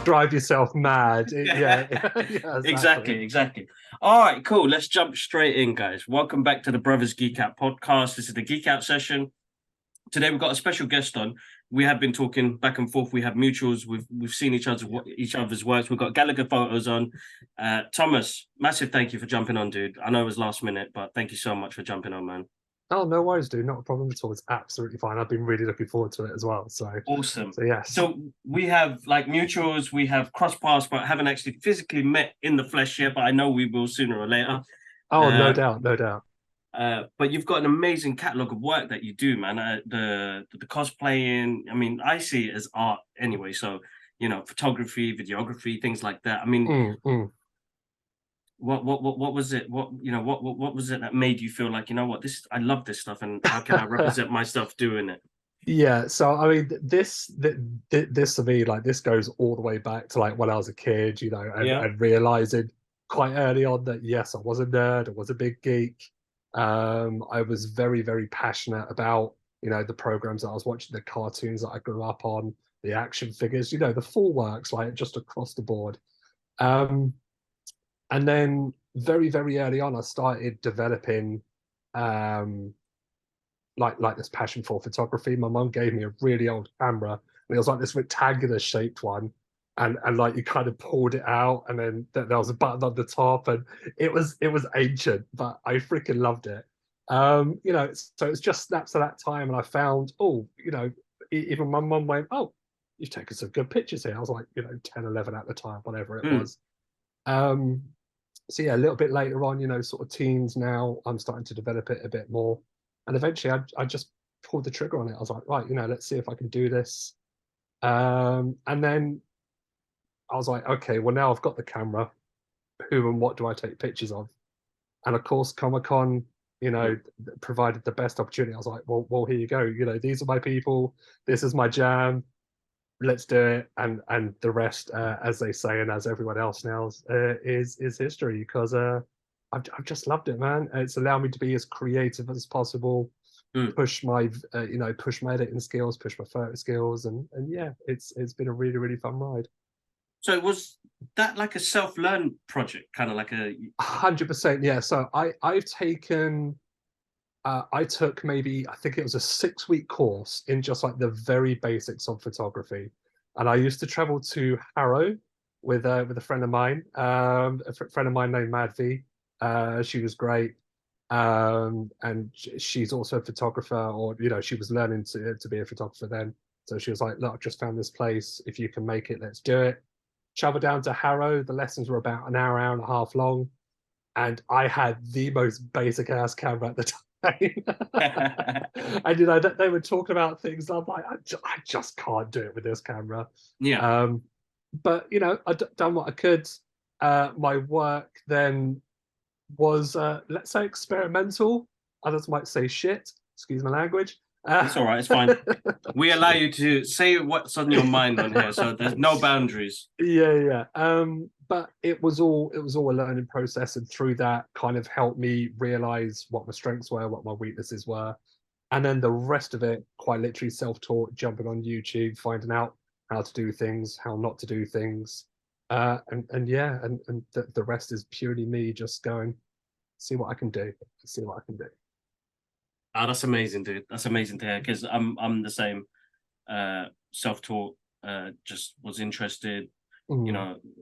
Drive yourself mad. Yeah, Exactly. All right, cool. Let's jump straight in, guys. Welcome back to the Brothers Geek Out podcast. This is the Geek Out Session. Today we've got a special guest on. We have been talking back and forth. We have mutuals. We've seen each other's works. We've got Gallagher photos on. Thomas, massive thank you for jumping on, dude. I know it was last minute, but thank you so much for jumping on, man. Oh, no worries, dude. Not a problem at all. It's absolutely fine. I've been really looking forward to it as well. So awesome. So yes. So we have like mutuals, we have cross paths, but haven't actually physically met in the flesh yet. But I know we will sooner or later. Oh, no doubt. But you've got an amazing catalogue of work that you do, man. The cosplaying. I mean, I see it as art anyway. So photography, videography, things like that. I mean, what was it? What was it that made you feel like, I love this stuff, and how can I represent myself doing it? Yeah, so I mean, this to me, like, this goes all the way back to like when I was a kid, and realizing quite early on that yes, I was a nerd, I was a big geek. I was very, very passionate about the programs that I was watching, the cartoons that I grew up on, the action figures, the full works, like just across the board. And then very, very early on, I started developing like this passion for photography. My mum gave me a really old camera, and it was like this rectangular shaped one, and like you kind of pulled it out, and then there was a button on the top, and it was ancient, but I freaking loved it. So it's just snaps of that time, and I found, even my mum went, oh, you've taken some good pictures here. I was like 10, 11 at the time, whatever it was. So yeah, a little bit later on, sort of teens now, I'm starting to develop it a bit more. And eventually I just pulled the trigger on it. I was like, right, let's see if I can do this. And then I was like, okay, well, now I've got the camera. Who and what do I take pictures of? And of course, Comic-Con, provided the best opportunity. I was like, well, here you go. These are my people. This is my jam. Let's do it, and the rest, as they say, and as everyone else now, is history. Because I've just loved it, man. It's allowed me to be as creative as possible, push my editing skills, push my photo skills, and yeah, it's been a really, really fun ride. So was that like a self-learn project, kind of like a 100%? Yeah. So I've taken. I took maybe, I think it was a 6-week course in just like the very basics of photography, and I used to travel to Harrow with a friend of mine, friend of mine named Mad V. She was great, and she's also a photographer, or she was learning to be a photographer then. So she was like, look, I've just found this place. If you can make it, let's do it. Travel down to Harrow. The lessons were about an hour and a half long, and I had the most basic ass camera at the time. And they were talking about things. I'm like, I just can't do it with this camera. Yeah. But I'd done what I could. My work then was, let's say, experimental. Others might say shit. Excuse my language. It's all right. It's fine. We allow you to say what's on your mind on here, so there's no boundaries. Yeah. But it was all a learning process, and through that kind of helped me realize what my strengths were, what my weaknesses were, and then the rest of it, quite literally self-taught, jumping on YouTube, finding out how to do things, how not to do things, and the rest is purely me just going, see what I can do. Oh, that's amazing, dude. That's amazing to hear, because I'm the same. Self-taught, just was interested.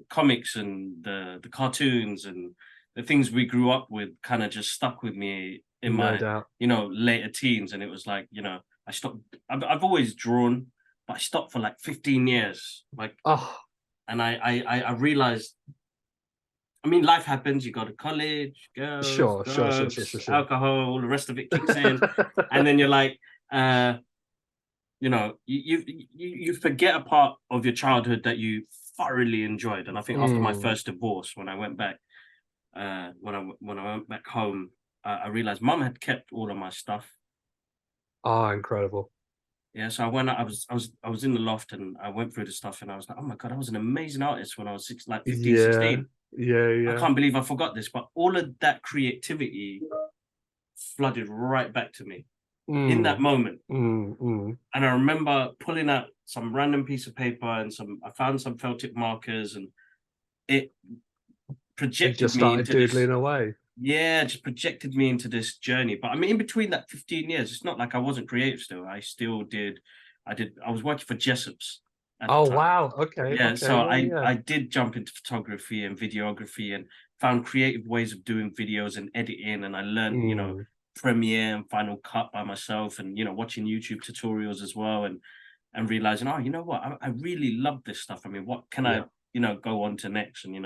Comics and the cartoons and the things we grew up with kind of just stuck with me in my later teens. And it was like, I stopped. I've always drawn, but I stopped for like 15 years. And I realized, I mean, life happens. You go to college, girls, drugs, sure. alcohol, all the rest of it kicks in, and then you're like, you forget a part of your childhood that you thoroughly enjoyed. And I think after my first divorce, when I went back, when I went back home, I realized Mum had kept all of my stuff. Oh, incredible! Yeah, so I went. I was in the loft, and I went through the stuff, and I was like, oh my god, I was an amazing artist when I was 15, 16. Yeah, I yeah. can't believe I forgot this, but all of that creativity flooded right back to me in that Mm, moment. mm. And I remember pulling out some random piece of paper and I found some felt tip markers, and it And projected just me started into this. doodling away. Yeah, just projected me into this journey. But I mean, in between that 15 years, it's not like I wasn't creative still. I still did. I was working for Jessop's at the Oh time. wow. Okay, Yeah, okay, so yeah, I yeah. I did jump into photography and videography and found creative ways of doing videos and editing, and I learned, Mm, Premiere and Final Cut by myself, and watching YouTube tutorials as well, and realizing, oh, you know what, I really love this stuff. I mean, what can I, yeah. go on to next? And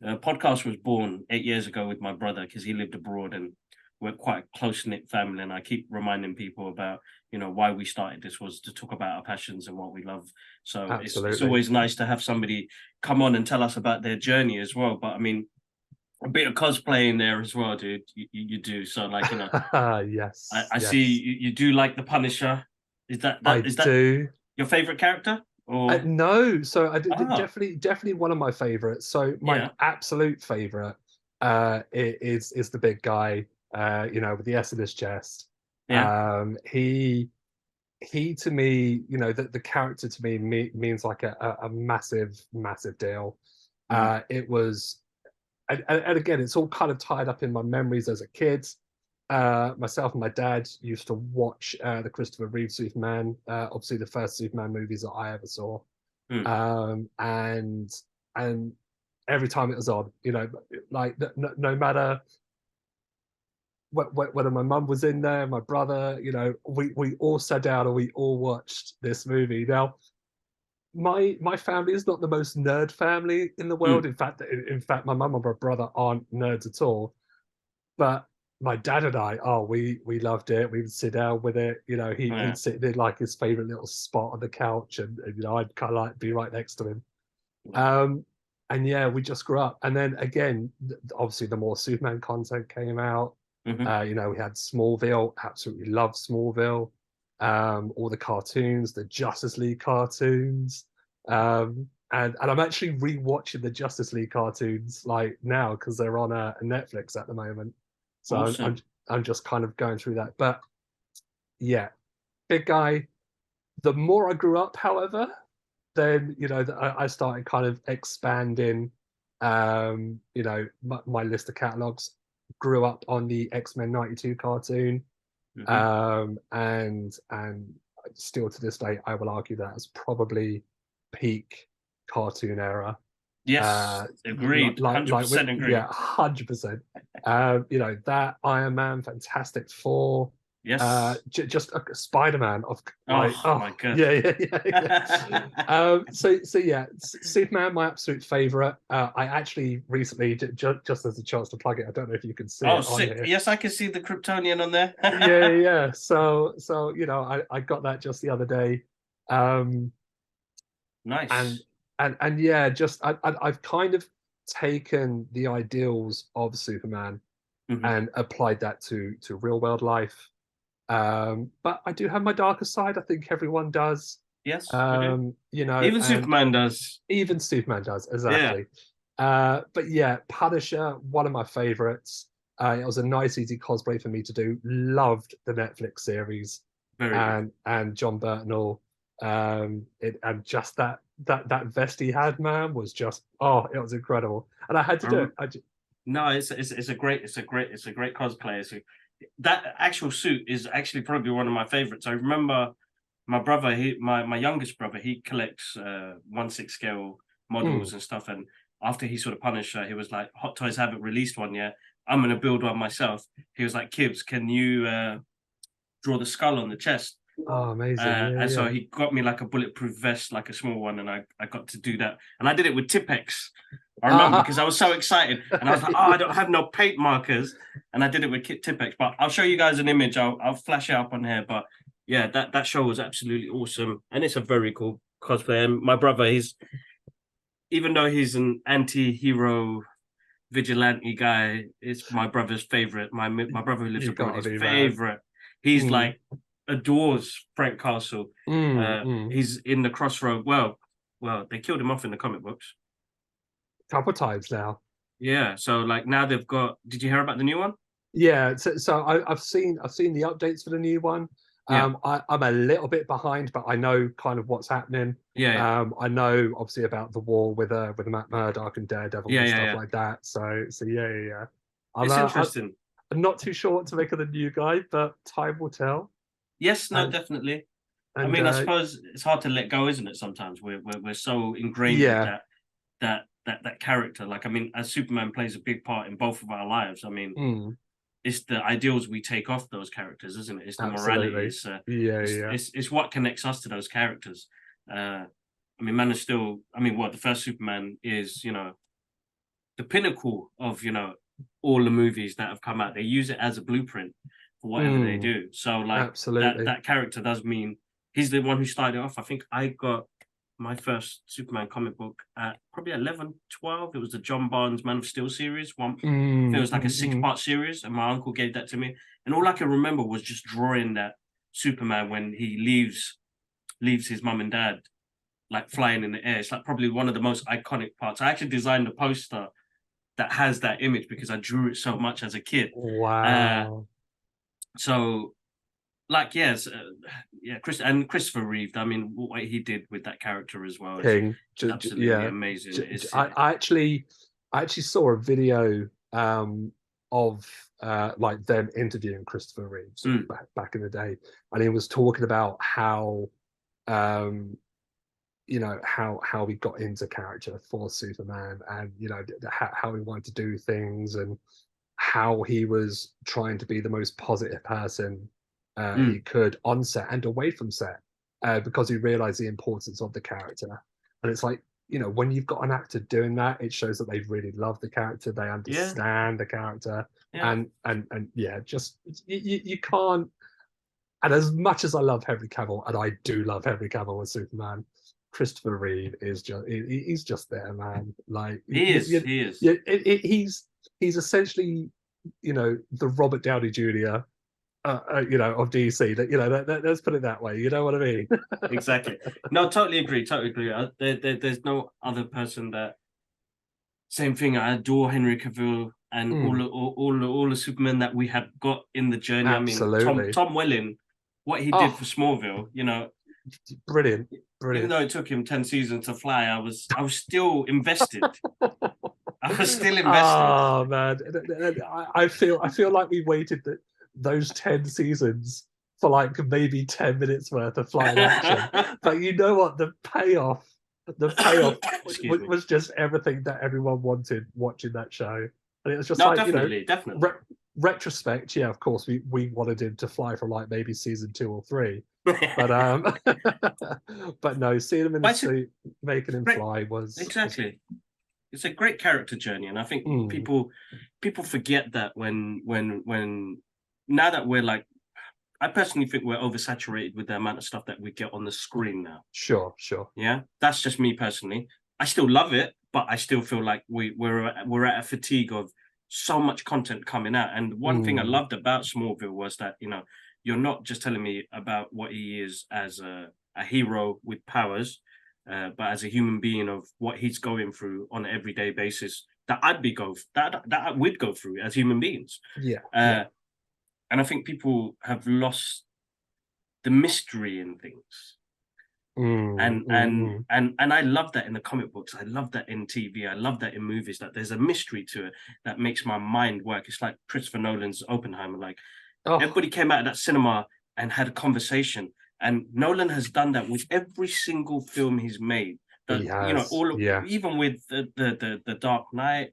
podcast was born 8 years ago with my brother because he lived abroad, and we're quite a close knit family. And I keep reminding people about, why we started this was to talk about our passions and what we love. So it's Absolutely. always nice to have somebody come on and tell us about their journey as well. But I mean, a bit of cosplay in there as well, dude. You do. So like, I, Yes, I see yes. you do like the Punisher. Is that I that is that do. your favorite character? Or No, so I did ah, definitely one of my favorites. So my yeah, absolute favorite is the big guy, with the S in his chest. yeah. He to me, the character to me means like a massive deal. Mm, It was, and again, it's all kind of tied up in my memories as a kid. Myself and my dad used to watch the Christopher Reeve Superman, obviously the first Superman movies that I ever saw, mm, and every time it was on, like no matter whether my mum was in there, my brother, we all sat down and we all watched this movie. Now, my family is not the most nerd family in the world. mm, In fact, my mum and my brother aren't nerds at all. But my dad and I, oh, we loved it. We would sit down with it. yeah. He'd sit in like his favorite little spot on the couch, and I'd kind of like be right next to him. Um, and yeah, we just grew up. And then again, obviously, the more Superman content came out. Mhm. We had Smallville. Absolutely loved Smallville. All the cartoons, the Justice League cartoons. And I'm actually rewatching the Justice League cartoons like now because they're on Netflix at the moment. So Awesome. I'm just kind of going through that. But yeah, big guy. The more I grew up, however, then I started kind of expanding my list of catalogs. Grew up on the X-Men 92 cartoon, Mhm. and still to this day I will argue that is probably peak cartoon era. Yes, agreed. With 100% yeah, agree. 100%. That Iron Man, Fantastic Four, Yes. just a Spider-Man of like, Oh oh my god. yeah, yeah. So yeah, Superman, my absolute favorite. I actually recently, just as a chance to plug it, I don't know if you can see Oh, it on sick. here. Yes, I can see the Kryptonian on there. Yeah. So I got that just the other day. Um, and Nice. and yeah, just I've kind of taken the ideals of Superman Mhm. and applied that to real world life. But I do have my darker side. I think everyone does. Yes, we do. Even And Superman does. even Superman does, Yeah, exactly. But yeah, Punisher, one of my favorites. It was a nice, easy cosplay for me to do. Loved the Netflix series, very good. and John Burtnell. And just that vest he had, man, was just, oh, it was incredible. And I had to I do it. rem- no, it's a great cosplay. That actual suit is actually probably one of my favorites. I remember my brother, my youngest brother, he collects 1/6 scale models Mm. and stuff. And after he saw the Punisher, he was like, "Hot Toys haven't released one yet. I'm gonna build one myself." He was like, "Kibbs, can you draw the skull on the chest?" Oh, amazing. Yeah, And so yeah. he got me like a bulletproof vest, like a small one, and I got to do that. And I did it with Tipex. I remember Ah, because I was so excited, and I was like, "Oh, I don't have no paint markers," and I did it with Tipex. But I'll show you guys an image. I'll flash it up on here. But yeah, that show was absolutely awesome, and it's a very cool cosplay. And my brother, he's even though he's an anti-hero vigilante guy, it's my brother's favorite. My brother who lives you abroad, gotta his be, man. favorite. He's Mm, like adores Frank Castle. mm. He's in the Crossroad. Well, they killed him off in the comic books. couple times now. Yeah. So like now they've got. Did you hear about the new one? Yeah, so I've seen the updates for the new one. Yeah. I'm a little bit behind, but I know kind of what's happening. Yeah. Yeah. I know obviously about the war with Matt Murdock and Daredevil Yeah. and Yeah. stuff Yeah. like that. So yeah, yeah, yeah. I'm It's uh, interesting. I'm not too sure what to make of the new guy, but time will tell. Yes. No. And Definitely. I and mean, I suppose it's hard to let go, isn't it? Sometimes we're so ingrained with yeah, that character. Like, I mean, as Superman plays a big part in both of our lives. I mean, mm, it's the ideals we take off those characters, isn't it? It's the morality. absolutely. Yeah, yeah. It's what connects us to those characters. I mean, Man of Steel. I mean, what the first Superman is, the pinnacle of all the movies that have come out. They use it as a blueprint for whatever they Mm, do. So like that absolutely. that character does mean he's the one who started it off. I think I got my first Superman comic book at probably 11, 12. It was the John Barnes Man of Steel series. One, I think it Mm, was like a mm, mm. six-part series, and my uncle gave that to me. And all I can remember was just drawing that Superman when he leaves his mum and dad like flying in the air. It's like probably one of the most iconic parts. I actually designed a poster that has that image because I drew it so much as a kid. Uh, Wow. so like yes, yeah, Christopher Reeve. I mean, what he did with that character as well King. is absolutely Yeah. amazing. It's I actually saw a video of like them interviewing Christopher Reeve sort of mm, back in the day, and he was talking about how um how he got into character for Superman, and how he wanted to do things, and how he was trying to be the most positive person he mm, could on set and away from set, because he realized the importance of the character. And it's like, when you've got an actor doing that, it shows that they really love the character, they yeah, understand the character, yeah, and yeah, just you can't. And as much as I love Henry Cavill, and I do love Henry Cavill with Superman, Christopher Reeve is just he's just there, man. Like he is, he is he's essentially the Robert Downey Jr. Of DC. Let's put it that way. You know what I mean? exactly. No, totally agree, totally agree. There's no other person that same thing. I adore Henry Cavill and Mm, all the Supermen that we have got in the journey. I mean, absolutely. Tom Welling, what he did Oh, for Smallville, brilliant, even brilliant. though it took him 10 seasons to fly, I was still invested. I was still invested. Oh man, I feel like we waited those 10 seasons for like maybe 10 minutes worth of flying action. But you know what? The payoff Excuse me. was just everything that everyone wanted watching that show. And it was just No, like, definitely, definitely. retrospect. Yeah, of course, we wanted him to fly for like maybe season 2 or 3. But but no, seeing him in a But it's a suit, making him great, fly was exactly. It's a great character journey, and I think mm, people forget that when now that we're like, I personally think we're oversaturated with the amount of stuff that we get on the screen now. sure, sure. Yeah, that's just me personally. I still love it, but I still feel like we're at a fatigue of so much content coming out. And one thing I Mm, loved about Smallville was that you're not just telling me about what he is as a hero with powers, but as a human being of what he's going through on an everyday basis that I would go through as human beings. yeah, yeah. Uh, and I think people have lost the mystery in things. Mm, and mm, and mm. and and I love that in the comic books. I love that in TV. I love that in movies. That there's a mystery to it that makes my mind work. It's like Christopher Nolan's Oppenheimer. Like Oh, everybody came out of that cinema and had a conversation, and Nolan has done that with every single film he's made. he That has. Yeah. even with the Dark Knight,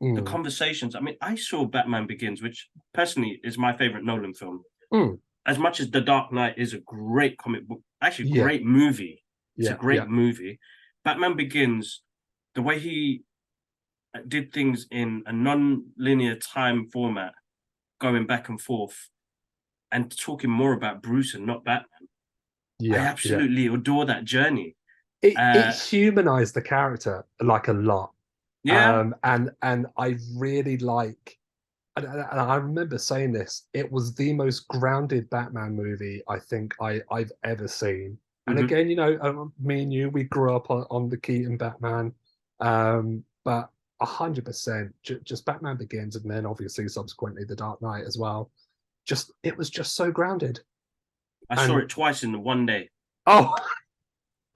the Mm, conversations. I mean, I saw Batman Begins, which personally is my favorite Nolan film. mm. As much as The Dark Knight is a great comic book, actually Yeah, great movie. It's a yeah, great yeah. movie. Batman Begins, the way he did things in a non-linear time format, going back and forth, and talking more about Bruce and not Batman. I Yeah, yeah. absolutely adore that journey. It Uh, humanized the character like a lot. yeah. And I really like, and I remember saying this, it was the most grounded Batman movie I think I've ever seen. And Hmm. again, me and you, we grew up on the Keaton Batman. but 100% just Batman Begins, and then obviously subsequently The Dark Knight as well. Just it was just so grounded. I saw it twice in one day. Oh,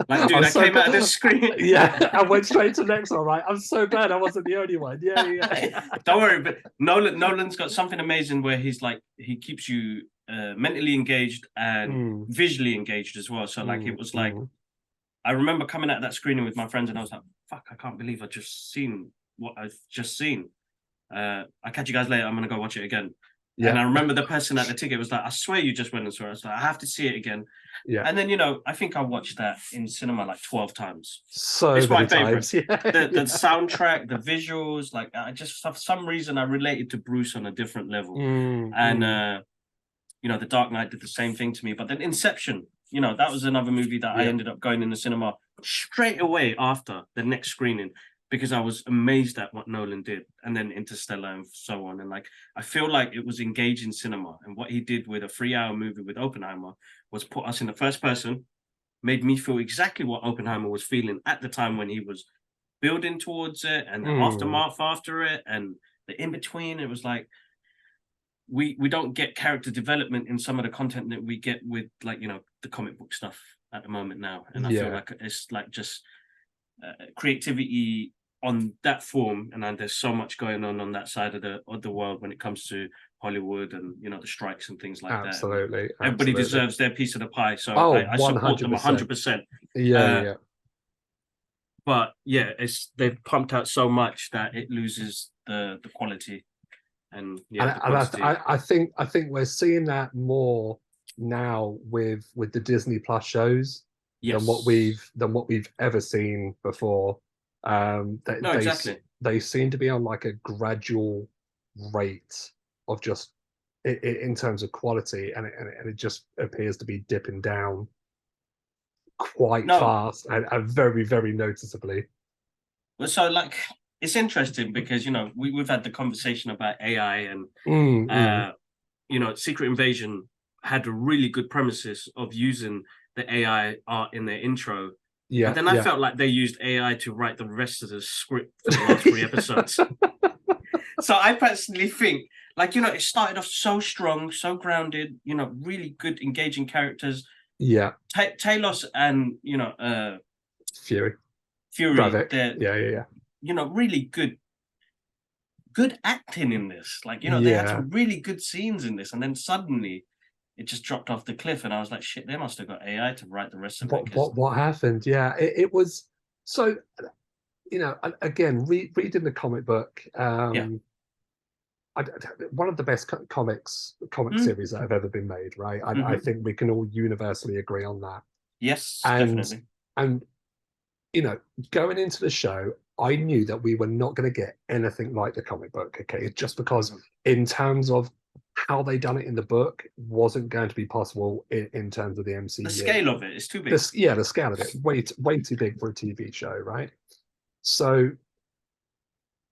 like, dude, I came out of the screen. Yeah, I went straight to the next one, right? I'm so glad I wasn't the only one. Yeah. Don't worry, but Nolan's got something amazing where he keeps you mentally engaged and visually engaged as well. So like, it was like, I remember coming out of that screening with my friends and I was like, fuck, I can't believe I just seen what I've just seen. I'll catch you guys later. I'm going to go watch it again. Yeah. And I remember the person at the ticket was like, I swear you just went and saw it. I was like, I have to see it again. Yeah. And then, I think I watched that in cinema like 12 times. So it's my favorite. Yeah. The soundtrack, the visuals, like I just, for some reason, I related to Bruce on a different level. And, The Dark Knight did the same thing to me. But then Inception, that was another movie that I ended up going in the cinema straight away after the next screening, because I was amazed at what Nolan did, and then Interstellar and so on. And like, I feel like it was engaging cinema, and what he did with a 3-hour movie with Oppenheimer was put us in the first person, made me feel exactly what Oppenheimer was feeling at the time when he was building towards it, and the aftermath after it, and the in-between. It was like, we don't get character development in some of the content that we get with, like, the comic book stuff at the moment now. And I feel like it's like just creativity on that form, and there's so much going on that side of the world when it comes to Hollywood and the strikes and things like that. Absolutely. Everybody deserves their piece of the pie, so I support them 100%. Yeah. But yeah, they've pumped out so much that it loses the quality. And I think we're seeing that more now with the Disney Plus shows than what we've ever seen before. Exactly. They seem to be on like a gradual rate of just in terms of quality, and it just appears to be dipping down quite fast and very, very noticeably. Well, so like, it's interesting because we've had the conversation about AI, and Secret Invasion had a really good premises of using the AI art in their intro. Yeah. But then I felt like they used AI to write the rest of the script for the last 3 episodes. So I personally think, like, it started off so strong, so grounded, really good, engaging characters. Yeah. Talos and Fury. Yeah. Really good acting in this. Like, they had some really good scenes in this, and then suddenly it just dropped off the cliff, and I was like, shit, they must have got AI to write the rest of it. What happened? Yeah, it was so. Again, reading the comic book. One of the best comic series that have ever been made, right? I think we can all universally agree on that. Yes, definitely. And going into the show, I knew that we were not going to get anything like the comic book. Okay, just because in terms of how they done it in the book wasn't going to be possible in terms of the MCU. The scale of it is too big. The scale of it way too big for a TV show, right? So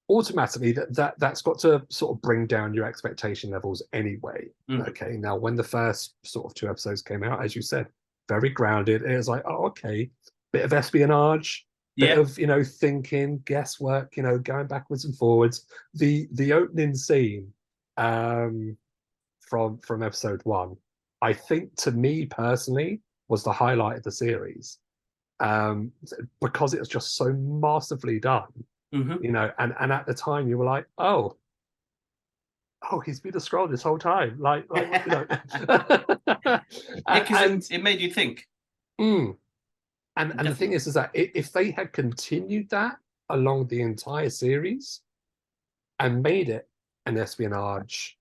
automatically that's got to sort of bring down your expectation levels anyway. Okay, now when the first sort of 2 episodes came out, as you said, very grounded. It was like, oh, okay, bit of espionage, bit of thinking, guesswork, going backwards and forwards. The opening scene from episode 1, I think, to me personally, was the highlight of the series, because it was just so masterfully done. And at the time you were like, oh, he's been a Skrull this whole time, like because it made you think. And the thing is that if they had continued that along the entire series and made it an espionage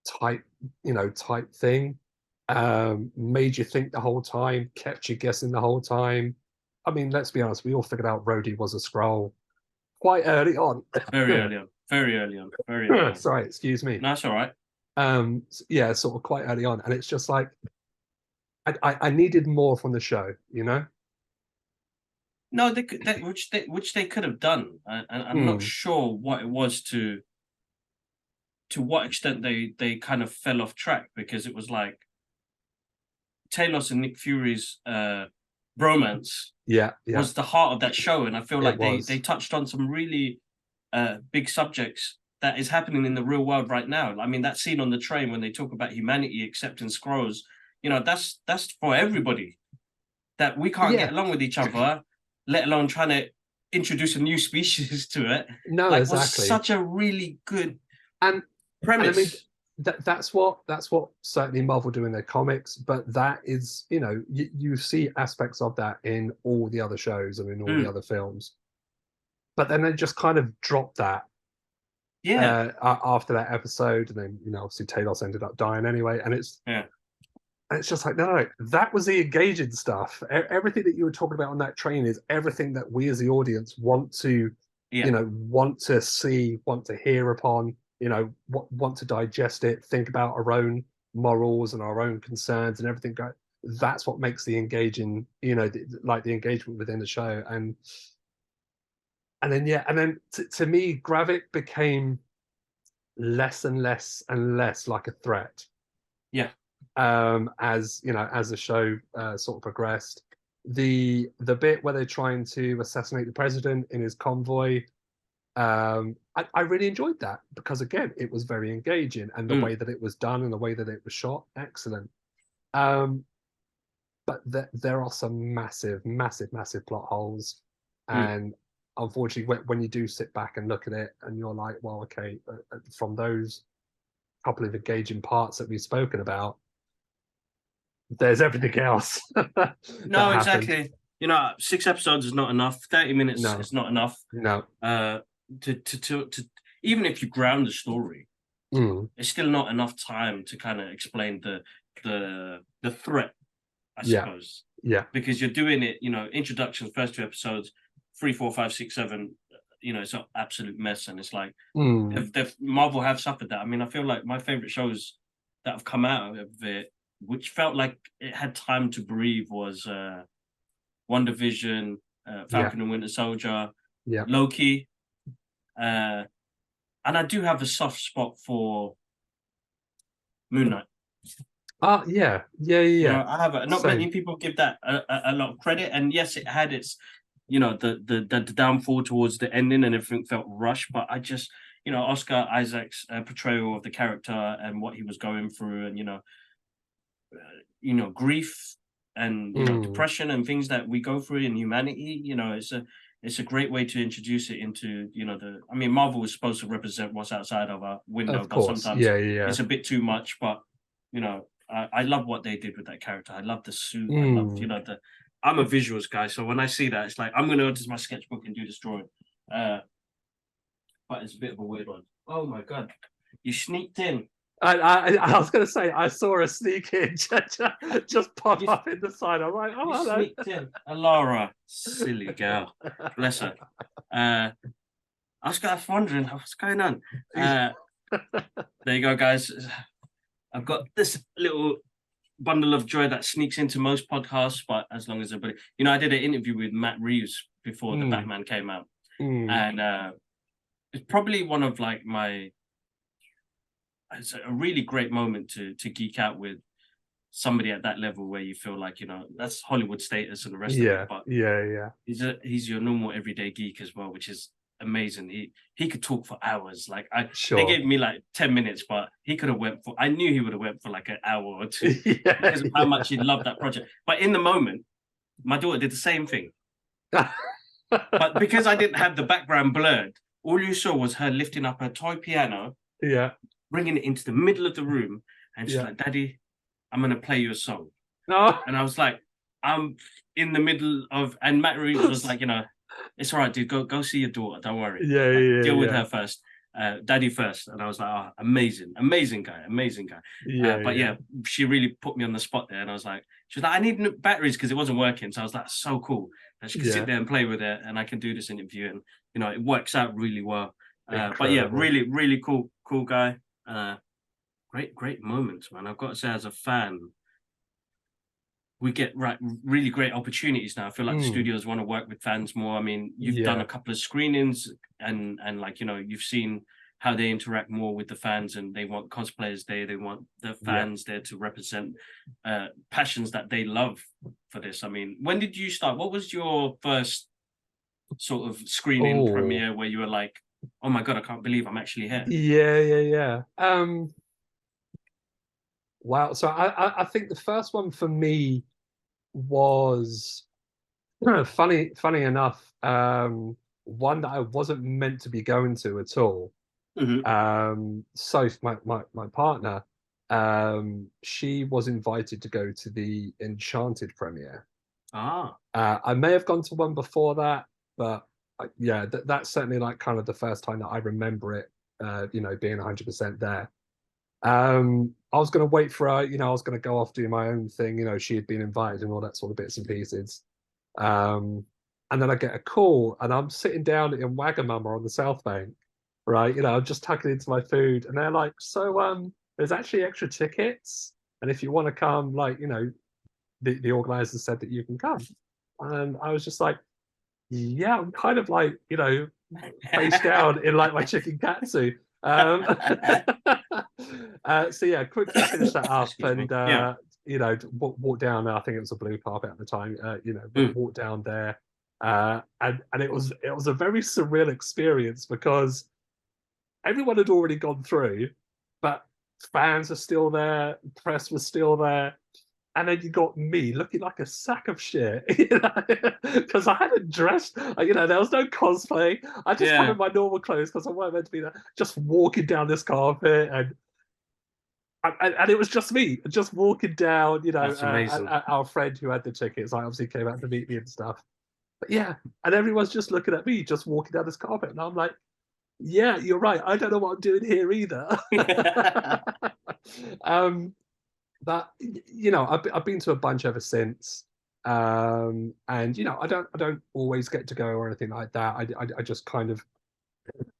type thing, made you think the whole time, kept you guessing the whole time. I mean, let's be honest, we all figured out Rhodey was a Skrull quite early on. Very early on. Sorry, excuse me. No, that's all right. Sort of quite early on, and it's just like I needed more from the show, No, which they could have done, and I'm not sure what it was to what extent they kind of fell off track, because it was like Talos and Nick Fury's bromance was the heart of that show, and I feel like they touched on some really big subjects that is happening in the real world right now. I mean, that scene on the train when they talk about humanity accepting Skrulls, you know, that's for everybody. That we can't Yeah. get along with each other, let alone trying to introduce a new species to it. No, Like, was exactly. such a really good And premise. I mean, that's what certainly Marvel do in their comics, but that is, you know, you see aspects of that in all the other shows and in all the other films. But then they just kind of dropped that Yeah. after that episode, and then, you know, obviously Talos ended up dying anyway, and it's just like, no, that was the engaging stuff. Everything that you were talking about on that train is everything that we as the audience want to, you know, want to see, want to hear upon, you know, want to digest it, think about our own morals and our own concerns and everything. That's what makes the engaging, you know, like the engagement within the show. And then to me, Gravik became less and less and less like a threat. Yeah. As you know, as the show sort of progressed, the bit where they're trying to assassinate the president in his convoy, I really enjoyed that, because again, it was very engaging, and the way that it was done and the way that it was shot, excellent. But there are some massive plot holes, and unfortunately, when you do sit back and look at it, and you're like, well, okay, from those couple of engaging parts that we've spoken about, there's everything else. No, exactly. You know, 6 episodes is not enough. 30 minutes is not enough. No. To even if you ground the story, it's still not enough time to kind of explain the threat, I suppose. Yeah. Because you're doing it, you know, introductions, first 2 episodes, 3, 4, 5, 6, 7. You know, it's an absolute mess, and it's like Marvel have suffered that. I mean, I feel like my favorite shows that have come out of it, which felt like it had time to breathe, was WandaVision, Falcon and Winter Soldier, Loki, and I do have a soft spot for Moon Knight. Yeah. You know, I have not many people give that a lot of credit, and yes, it had its, you know, the downfall towards the ending, and everything felt rushed. But I just, you know, Oscar Isaac's portrayal of the character and what he was going through, and you know, grief and, you know, depression and things that we go through in humanity. You know, it's a great way to introduce it into, you know, I mean, Marvel is supposed to represent what's outside of our window, but sometimes it's a bit too much. But, you know, I love what they did with that character. I love the suit. I love, you know, I'm a visuals guy, so when I see that, it's like, I'm going to go to my sketchbook and do this drawing. But it's a bit of a weird one. Oh my God. You sneaked in. I was going to say, I saw a sneak in just pop up in the side. I'm like, oh, hello. Sneaked in. Laura, silly girl. Bless her. I was wondering what's going on. There you go, guys. I've got this little bundle of joy that sneaks into most podcasts, but as long as everybody, you know, I did an interview with Matt Reeves before the Batman came out, and it's probably one of like it's a really great moment to geek out with somebody at that level, where you feel like, you know, that's Hollywood status and the rest of it. But he's your normal everyday geek as well, which is amazing. He could talk for hours. Like they gave me like 10 minutes, but he could have I knew he would have went for like an hour or two because of how much he loved that project. But in the moment, my daughter did the same thing. But because I didn't have the background blurred, all you saw was her lifting up her toy piano, bringing it into the middle of the room, and she's like, "Daddy, I'm going to play you a song." And I was like, I'm in the middle of, and Matt Reeves was like, you know, it's all right, dude, go see your daughter, don't worry. Deal with her first, daddy first. And I was like, oh, amazing guy. But she really put me on the spot there, and I was like, she was like, I need batteries because it wasn't working. So I was like, so cool that she could sit there and play with it, and I can do this interview, and, you know, it works out really well. But yeah, really cool guy. Great moments, man. I've got to say, as a fan, we get really great opportunities now. I feel like the studios want to work with fans more. I mean, you've done a couple of screenings, and like, you know, you've seen how they interact more with the fans, and they want cosplayers there. They want the fans there to represent passions that they love for this. I mean, when did you start? What was your first sort of screening premiere where you were like, oh my God, I can't believe I'm actually here. Yeah. Wow. So I think the first one for me was funny enough, one that I wasn't meant to be going to at all. Hmm. Soph, my partner, she was invited to go to the Enchanted premiere. Ah. I may have gone to one before that, but yeah, that's certainly like kind of the first time that I remember it, being 100% there. I was going to wait for her, I was going to go off do my own thing. She had been invited and all that sort of bits and pieces. Um, and then I get a call, and I'm sitting down in Wagamama on the South Bank, right? I'm just tucking into my food, and they're like, "So, there's actually extra tickets, and if you want to come, like, the organizer said that you can come." And I was just like, "Yeah, I'm kind of like, face down in like my chicken katsu." Um, so yeah, quickly finished that up, Excuse me. and Yeah. walk down. I think it was a blue carpet at the time. Mm. Walk down there, and it was a very surreal experience because everyone had already gone through, but fans are still there, press was still there, and then you got me looking like a sack of shit, because I hadn't dressed. There was no cosplay. I just come in Yeah. my normal clothes because I wasn't meant to be there. Just walking down this carpet, and it was just me, just walking down. That's amazing. Our friend who had the tickets, I obviously came out to meet me and stuff. But yeah, and everyone's just looking at me, just walking down this carpet, and I'm like, yeah, you're right. I don't know what I'm doing here either. um, but I've been to a bunch ever since, and I don't always get to go or anything like that. I just kind of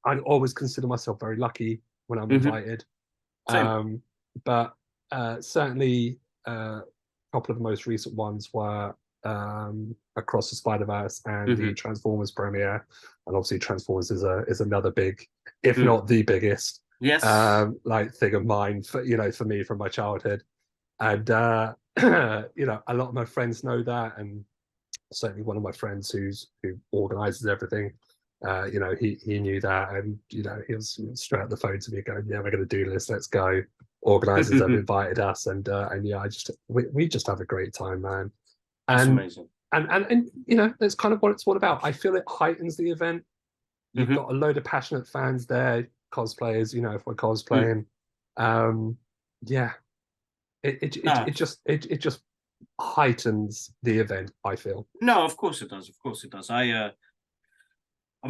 I always consider myself very lucky when I'm Hmm. invited. Same. But certainly a couple of the most recent ones were Across the Spider-Verse and the Hmm. Transformers premiere, and obviously Transformers is another big, if Mm. not the biggest, Yes. like thing of mine for me from my childhood. And a lot of my friends know that, and certainly one of my friends who organizes everything, he knew that, and he was straight at the phone to me going, "Yeah, we're going to do this. Let's go." Organizers have invited us, and yeah, we just have a great time, man. That's And amazing. that's kind of what it's all about. I feel it heightens the event. You've Hmm. got a load of passionate fans there, cosplayers. If we're Mm. cosplaying, yeah, No, it just heightens the event, I feel. no, of course it does. Of course it does. I'm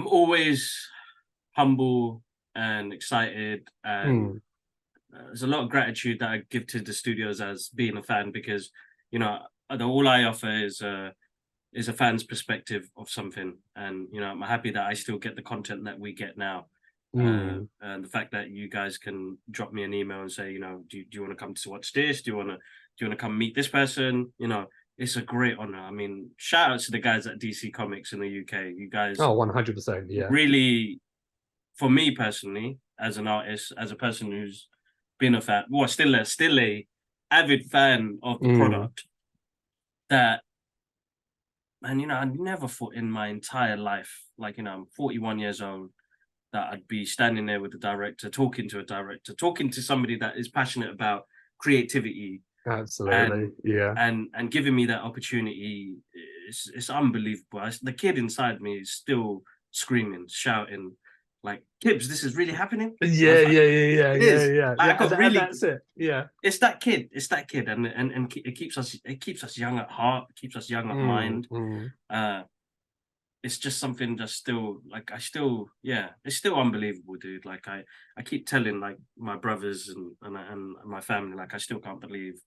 always humble and excited, and Mm, there's a lot of gratitude that I give to the studios as being a fan, because you know all I offer is a fan's perspective of something, and I'm happy that I still get the content that we get now. mm, And the fact that you guys can drop me an email and say, do you want to come to watch this? Do you want to come meet this person? It's a great honor. I mean, shout out to the guys at DC Comics in the UK. You guys oh, 100%, yeah. really, for me personally, as an artist, as a person who's been a fan, well, still a avid fan of the Mm, product, that, man, I never thought in my entire life, like, I'm 41 years old, that I'd be standing there with the director, talking to a director, talking to somebody that is passionate about creativity, absolutely, and yeah. and giving me that opportunity. It's unbelievable. The kid inside me is still screaming, shouting, like, "Gibbs, this is really happening." I Yeah, was like, yeah, yeah, yeah, "It yeah, is." yeah, Like, I yeah, and, got and really. that's it, yeah. It's that kid. It's that kid, and it keeps us young at heart, keeps us young at Mm, mind. mm, Uh, it's just something that's still, like, yeah, it's still unbelievable, dude. Like, I keep telling, like, my brothers and my family, like, I still can't believe,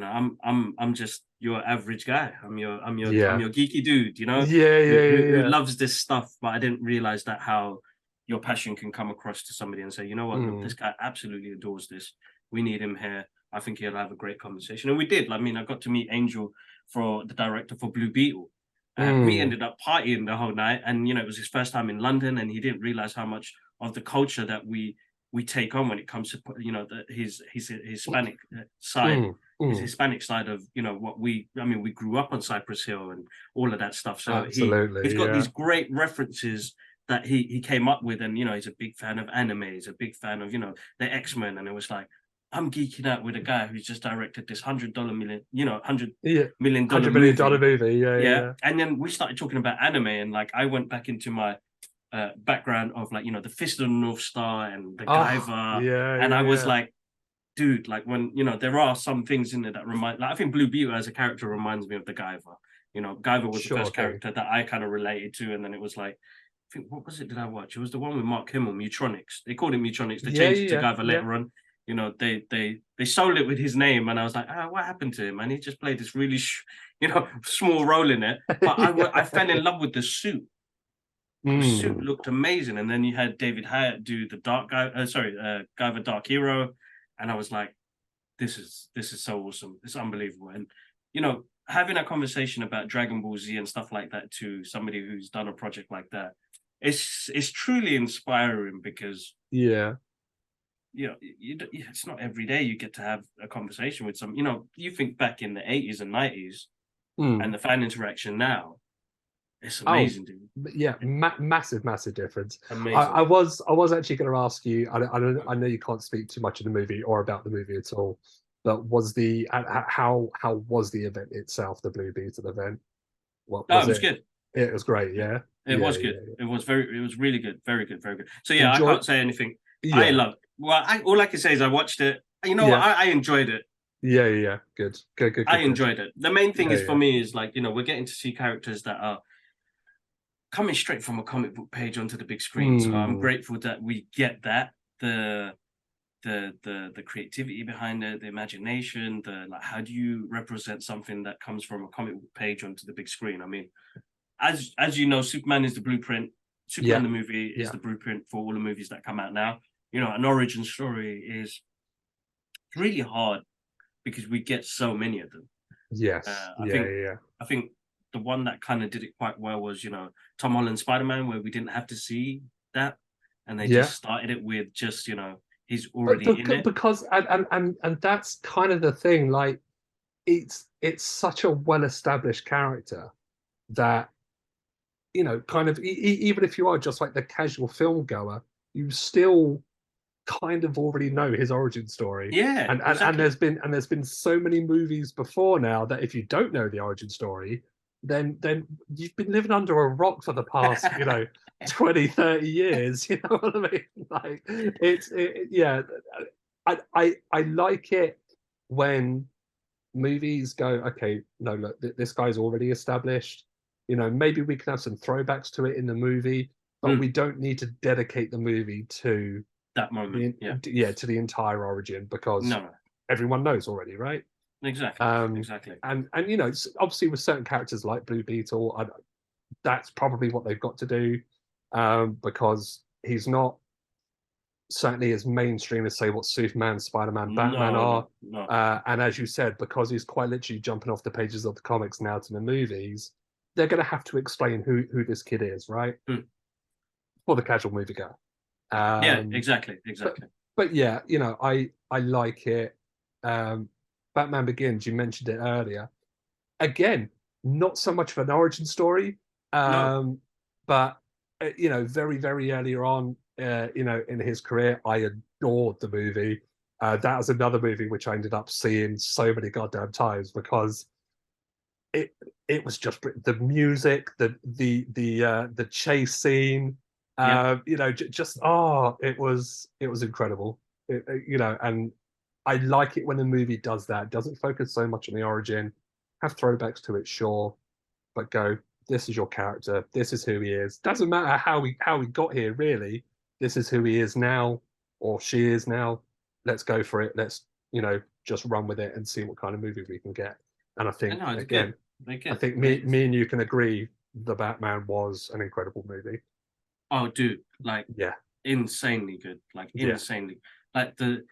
I'm just your average guy. I'm yeah. your geeky dude, Yeah, who, yeah, who, yeah, who yeah. loves this stuff. But I didn't realize that how your passion can come across to somebody and say, you know what, look, this Mm, guy absolutely adores this. We need him here. I think he'll have a great conversation. And we did. I mean, I got to meet Angel, for the director for Blue Beetle. And we mm, ended up partying the whole night. And it was his first time in London, and he didn't realize how much of the culture that we take on when it comes to his Hispanic side, mm, his mm. Hispanic side of we grew up on Cypress Hill and all of that stuff. So he's Absolutely, got these yeah. great references that he came up with, and he's a big fan of anime, he's a big fan of the X-Men, and it was like, I'm geeking out with a guy who's just directed this Yeah. $100 million $100 million movie. movie. Yeah, yeah, Yeah, yeah. and then we started talking about anime, and like I went back into my background of like the Fist of the North Star and the Oh, Guyver, yeah, and I yeah, was yeah. like, dude, like when there are some things in there that remind, like I think Blue Beetle as a character reminds me of the Guyver. Guyver was the Sure first thing. character that I kind of related to, and then it was like, I think, what was it did I watch? It was the one with Mark Hamill, Mutronics. They called it Mutronics. They Yeah, changed it to yeah, Guyver yeah, later on. They sold it with his name, and I was like, what happened to him? And he just played this really small role in it. But yeah. I fell in love with the suit. The suit Mm. looked amazing, and then you had David Hyatt do the Dark Guy, Guyver Dark Hero, and I was like, this is so awesome. It's unbelievable. And having a conversation about Dragon Ball Z and stuff like that to somebody who's done a project like that, it's truly inspiring, because Yeah. it's not every day you get to have a conversation with some. You think back in the 80s and 90s, Mm. and the fan interaction now, it's Oh, amazing, dude. yeah, massive difference. I Amazing. was actually going to ask you. I know you can't speak too much of the movie or about the movie at all, but was the how was the event itself, the Blue Beetle event? What Oh, it was was it? good. It was great. Yeah, Yeah, it yeah, was yeah, good. yeah. It was really good. Very good. Very good. Very good. So yeah, I Enjoy. can't say anything. I Yeah, loved. Well, all I can say is I watched it. yeah, I enjoyed it. yeah, yeah, yeah. Good, good, good, I good, good. enjoyed it. The main thing Yeah, is for yeah. me is like we're getting to see characters that are coming straight from a comic book page onto the big screen. So I'm Mm, grateful that we get that, the creativity behind it, the imagination, the like how do you represent something that comes from a comic book page onto the big screen? I mean, as you know, Superman is the blueprint. Superman yeah, the movie is yeah. the blueprint for all the movies that come out now. An origin story is really hard because we get so many of them. Yes. I Yeah, think yeah, yeah. I think the one that kind of did it quite well was Tom Holland Spider-Man, where we didn't have to see that, and they Yeah. just started it with just he's But already in it. because and that's kind of the thing. Like it's such a well-established character that kind of even if you are just like the casual film goer, you still kind of already know his origin story. Yeah, And exactly. there's been so many movies before now that if you don't know the origin story, then you've been living under a rock for the past 20-30 years. You know what I mean? Like yeah. I like it when movies go, okay, no, look, this guy's already established. Maybe we can have some throwbacks to it in the movie, but Mm, we don't need to dedicate the movie to that moment. Yeah. to the entire origin because No. everyone knows already, right? Exactly. Um, Exactly. and obviously with certain characters like Blue Beetle, that's probably what they've got to do because he's not certainly as mainstream as say what Superman, Spider-Man, Batman No. are. No. No. And as you said, because he's quite literally jumping off the pages of the comics now to the movies, they're going to have to explain who this kid is, right? Mm. For the casual moviegoer. Yeah. Um, Exactly. but Exactly. yeah, I like it. Um, Batman Begins, you mentioned it earlier. Again, not so much of an origin story, No. but very very earlier on, in his career, I adored the movie. That was another movie which I ended up seeing so many goddamn times because it was just the music, the chase scene, Yeah. just it was incredible. And I like it when a movie does that. It doesn't focus so much on the origin, have throwbacks to it, sure, but go, this is your character, this is who he is. Doesn't matter how he got here, really. This is who he is now, or she is now. Let's go for it. Let's just run with it and see what kind of movie we can get. And I I think know it's again, good. They're I good. think me and you can agree the Batman was an incredible movie. Oh, dude, like Yeah, insanely good. Like yeah, insanely. Like the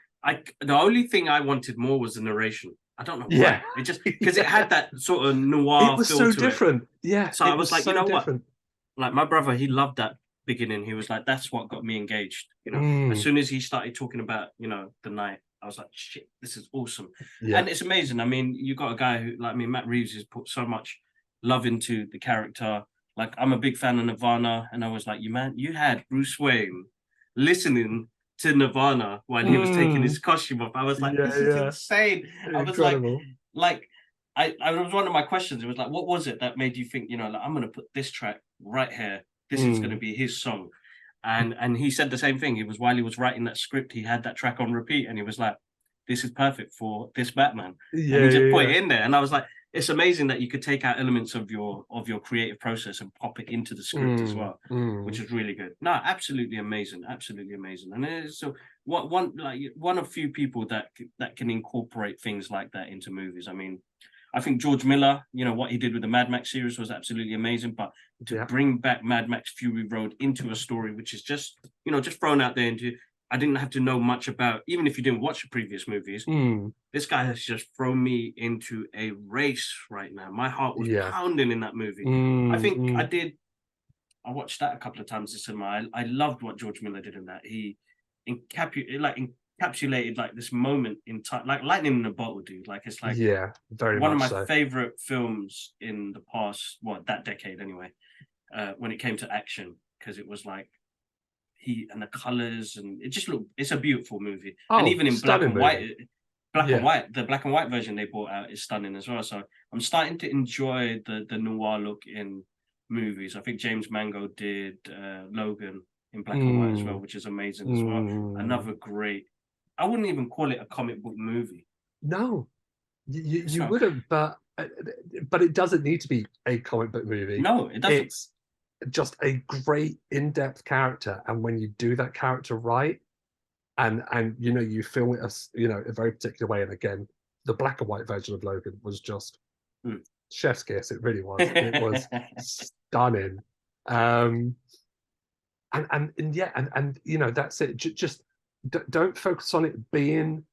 only thing I wanted more was the narration. I don't know yeah, why. It just because it yeah. had that sort of It noir was feel so to it. different. Yeah, So I it was was like, you so know what? different. Like my brother, he loved that beginning. He was like, that's what got me engaged. As Mm, soon as he started talking about, the night, I was like, shit, this is awesome. yeah, And it's amazing. I mean, you got a guy who, like, I mean, Matt Reeves has put so much love into the character. Like, I'm a big fan of Nirvana, and I was like, you had Bruce Wayne listening to Nirvana while he was taking his costume off. I was like, Yeah, this is yeah. insane. I was Incredible. like, I was one of my questions. It was like, what was it that made you think, like, I'm gonna put this track right here. This is gonna be his song. And he said the same thing. It was while he was writing that script, he had that track on repeat, and he was like, "This is perfect for this Batman," and Yeah, he just yeah, put yeah. it in there. And I was like, "It's amazing that you could take out elements of your creative process and pop it into the script as well." Which is really good. No, absolutely amazing, absolutely amazing. And it's so one of few people that can incorporate things like that into movies. I mean, I think George Miller, what he did with the Mad Max series was absolutely amazing. But to Yeah. bring back Mad Max Fury Road into a story which is just thrown out there into, I didn't have to know much about, even if you didn't watch the previous movies. This guy has just thrown me into a race right now. My heart was Yeah. pounding in that movie. I think I watched that a couple of times in cinema. I loved what George Miller did in that. He encapsulated like this moment in time, like lightning in a bottle, dude. Like, it's like Yeah, very one of much my so. favorite films in the past, that decade anyway, when it came to action, because it was like he and the colors, and it's a beautiful movie. And Oh, even in black stunning and movie. white, Yeah. the black and white version they brought out is stunning as well. So I'm starting to enjoy the noir look in movies. I think James Mango did Logan in black and white as well, Mm, which is amazing as well. mm. Another great. I wouldn't even call it a comic book movie. No, It's you not. wouldn't, but it doesn't need to be a comic book movie. No, it doesn't. It's just a great in-depth character, and when you do that character right, and you film it as a very particular way. And again, the black and white version of Logan was just Mm. chef's kiss. It really was. It was stunning. Um, and yeah, and that's it. Just don't focus on it being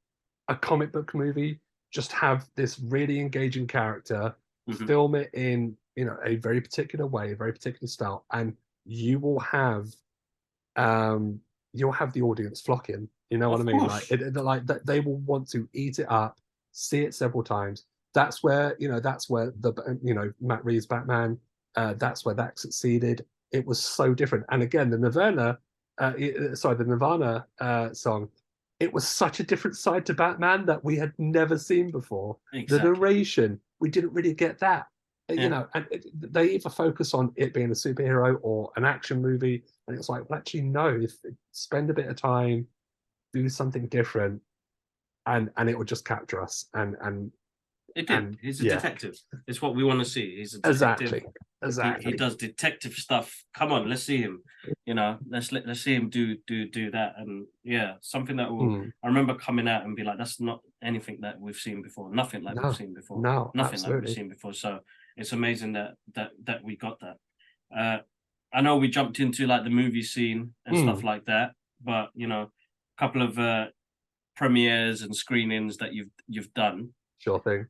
a comic book movie. Just have this really engaging character, Mhm. film it in a very particular way, a very particular style, and you will have um you'll have the audience flocking. You know what I Of mean? Like course. like that they will want to eat it up, see it several times. That's where the Matt Reeves Batman, that's where that succeeded. It was so different. And again, the Nirvana song, it was such a different side to Batman that we had never seen before. The Exactly. narration, we didn't really get that. Yeah. And they either focus on it being a superhero or an action movie, and it's like, well, actually, no. If spend a bit of time, do something different, and it will just capture us. It did. And He's a yeah, detective. It's what we want to see. He's a detective. exactly, He exactly. does detective stuff. Come on, let's see him. Let's see him do that. And yeah, something that will. Mm, I remember coming out and be like, that's not anything that we've seen before. Nothing like we've no, seen before. no, Nothing like we've absolutely. seen before. So it's amazing that we got that. I know we jumped into like the movie scene and stuff Mm, like that, but a couple of premieres and screenings that you've done sure thing.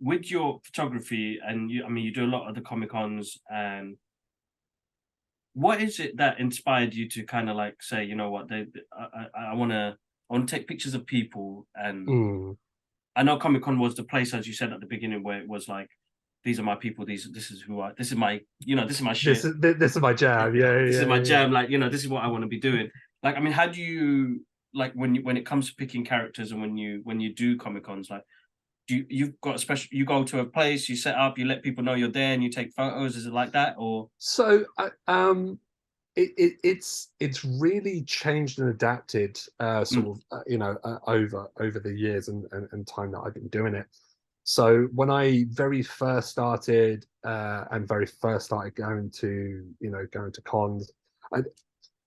with your photography, and you do a lot of the comic cons. And what is it that inspired you to kind of like say, you know what, I want to take pictures of people? And Mm. I know Comic Con was the place, as you said at the beginning, where it was like, these are my people, this is who I, this is my, this is my This shit, is this is my jam. Yeah, this is yeah, my yeah. jam, like, this is what I want to be doing. Like, I mean, how do you, like, when it comes to picking characters, and when you do Comic Cons, like, you've got a special, you go to a place, you set up, you let people know you're there, and you take photos? Is it like that, or? So, it's really changed and adapted, Mm, sort of, over the years and time that I've been doing it. So when I very first started, and very first started going to cons, I,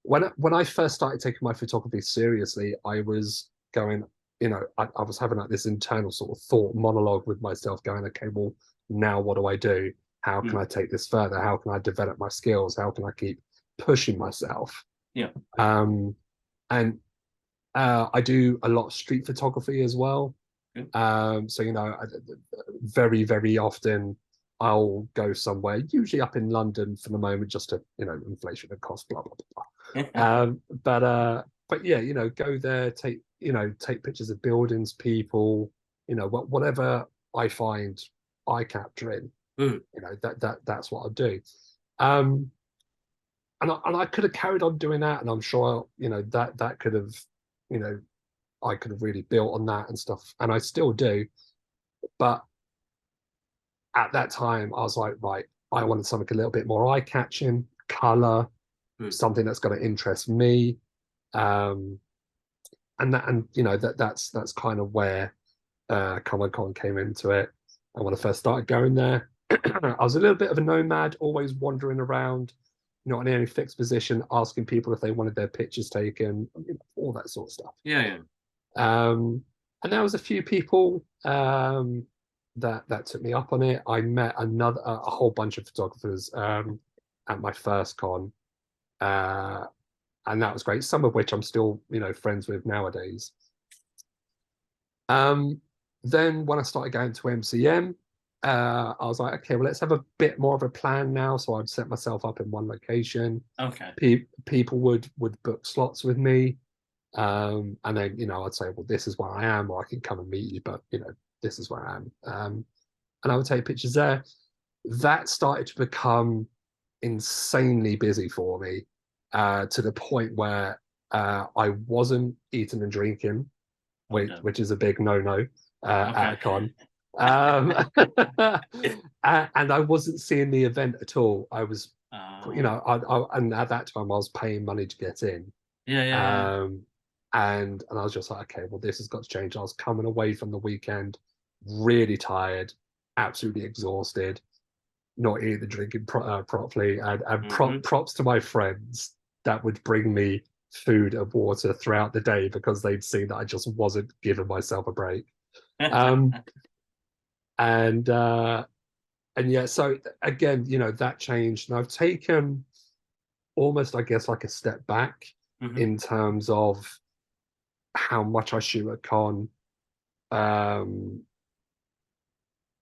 when I first started taking my photography seriously, I was going, I was having like this internal sort of thought monologue with myself, going, okay, well, now what do I do? How can mm, I take this further? How can I develop my skills? How can I keep pushing myself? yeah. Um, and I do a lot of street photography as well. Good. So very very often I'll go somewhere, usually up in London for the moment, just to inflation and cost, blah blah blah. But yeah, go there, take pictures of buildings, people, whatever I find eye capturing, Mm, that's what I do. Um, and I could have carried on doing that, and I'm sure that could have, you know, I could have really built on that and stuff, and I still do. But at that time, I was like, right, I wanted something a little bit more eye-catching, color, Mm. something that's going to interest me, um, and that's kind of where Comic Con came into it. And when I first started going there, I was a little bit of a nomad, always wandering around, not in any fixed position, asking people if they wanted their pictures taken, all that sort of stuff. Yeah, yeah. And there was a few people that took me up on it. I met a whole bunch of photographers at my first con, uh, and that was great. Some of which I'm still friends with nowadays. Um, then when I started going to MCM, I was like, okay, well, let's have a bit more of a plan now. So I'd set myself up in one location. Okay. People would book slots with me. And then, I'd say, well, this is where I am, or I can come and meet you, but this is where I am. And I would take pictures there. That started to become insanely busy for me, to the point where I wasn't eating and drinking, which is a big no-no at a con. And I wasn't seeing the event at all. I was, and at that time I was paying money to get in. Yeah. And I was just like, okay, well, this has got to change. I was coming away from the weekend really tired, absolutely exhausted, not eating, drinking properly, and props to my friends that would bring me food and water throughout the day because they'd seen that I just wasn't giving myself a break. Um, and yeah, so again, that changed, and I've taken almost, I guess, like a step back in terms of how much I shoot at con.